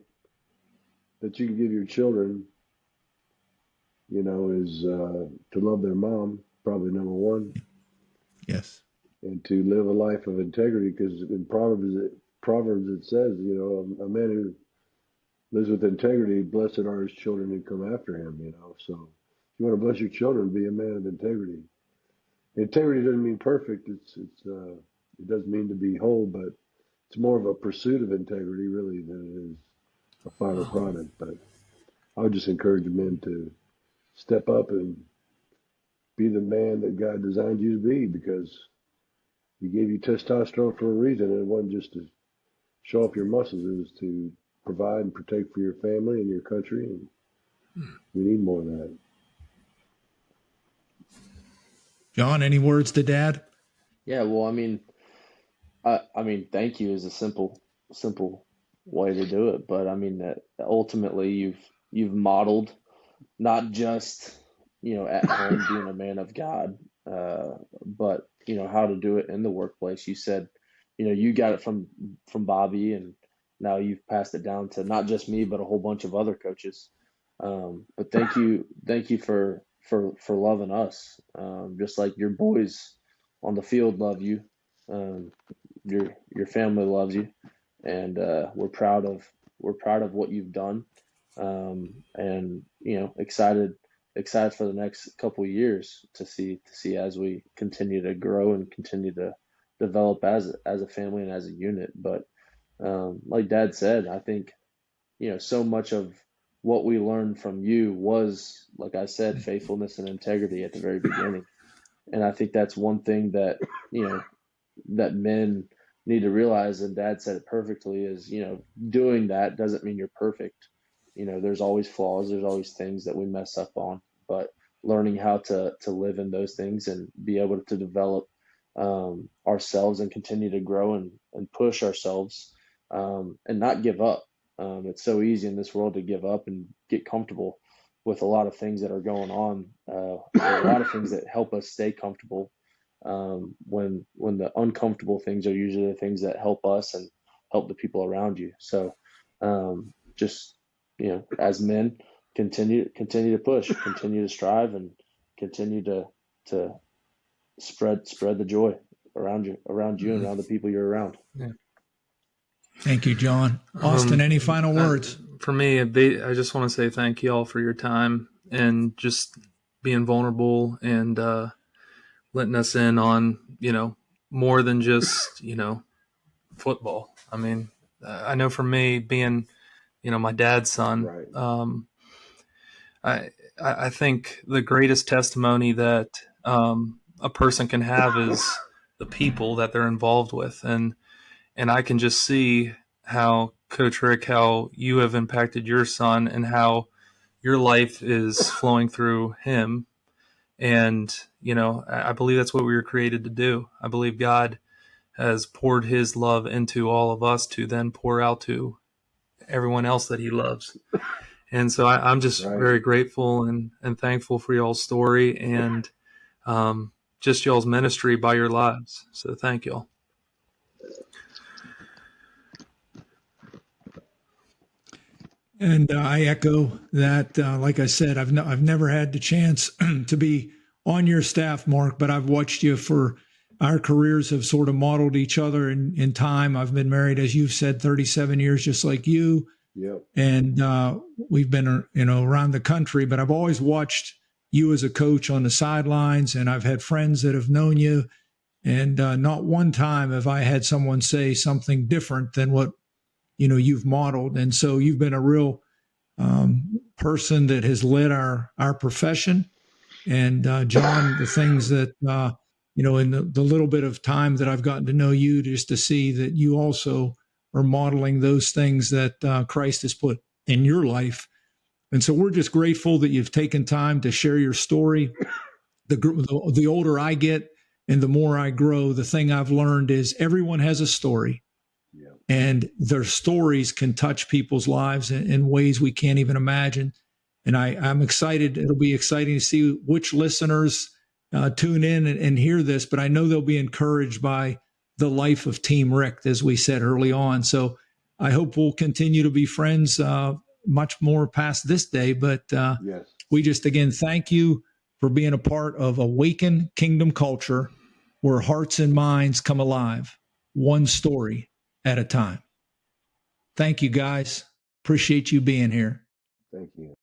that you can give your children, is to love their mom, probably number one. Yes. And to live a life of integrity, because in Proverbs it says, a man who lives with integrity, blessed are his children who come after him, So if you want to bless your children, be a man of integrity. Integrity doesn't mean perfect. It's It doesn't mean to be whole, but it's more of a pursuit of integrity, really, than it is a final product. But I would just encourage men to step up and be the man that God designed you to be, because He gave you testosterone for a reason, and it wasn't just to show off your muscles. It was to provide and protect for your family and your country, and we need more of that. John, any words to Dad? Yeah, well, I mean, thank you is a simple way to do it, but I mean that ultimately you've modeled not just, at home being a man of God, but how to do it in the workplace. You said, you got it from Bobby, and now you've passed it down to not just me, but a whole bunch of other coaches. But thank you for loving us, just like your boys on the field love you. Your family loves you, and we're proud of what you've done, and excited for the next couple of years to see as we continue to grow and continue to develop as a family and as a unit. But like Dad said, I think so much of what we learned from you was, like I said, faithfulness and integrity at the very beginning. And I think that's one thing that that men need to realize, and Dad said it perfectly, is doing that doesn't mean you're perfect. There's always flaws, there's always things that we mess up on, but learning how to live in those things and be able to develop ourselves and continue to grow and push ourselves, and not give up. It's so easy in this world to give up and get comfortable with a lot of things that are going on. There's a lot of things that help us stay comfortable, when the uncomfortable things are usually the things that help us and help the people around you. So just as men, continue to push, continue to strive, and continue to spread the joy around you and around the people you're around. Yeah. Thank you, John. Austin, any final words? For me, I just want to say thank you all for your time and just being vulnerable and letting us in on, more than just, football. I mean, I know for me being, my dad's son, Right. I think the greatest testimony that a person can have is the people that they're involved with. And I can just see how, Coach Rick, how you have impacted your son and how your life is flowing through him. And, I believe that's what we were created to do. I believe God has poured his love into all of us to then pour out to everyone else that he loves. And so I'm just very grateful and thankful for y'all's story and just y'all's ministry by your lives. So thank y'all. And I echo that. Like I said, I've never had the chance to be on your staff, Mark, but I've watched you for our careers have sort of modeled each other in time. I've been married, as you've said, 37 years, just like you. Yep. And we've been, around the country, but I've always watched you as a coach on the sidelines, and I've had friends that have known you. And not one time have I had someone say something different than what you've modeled. And so you've been a real person that has led our profession. And John, the things that in the little bit of time that I've gotten to know you, just to see that you also are modeling those things that Christ has put in your life. And so we're just grateful that you've taken time to share your story. The older I get and the more I grow, the thing I've learned is everyone has a story. Yeah. And their stories can touch people's lives in ways we can't even imagine. And I'm excited. It'll be exciting to see which listeners tune in and hear this, but I know they'll be encouraged by the life of Team Richt, as we said early on. So I hope we'll continue to be friends much more past this day. But Yes. We just, again, thank you for being a part of Awaken Kingdom Culture, where hearts and minds come alive, one story at a time. Thank you, guys. Appreciate you being here. Thank you.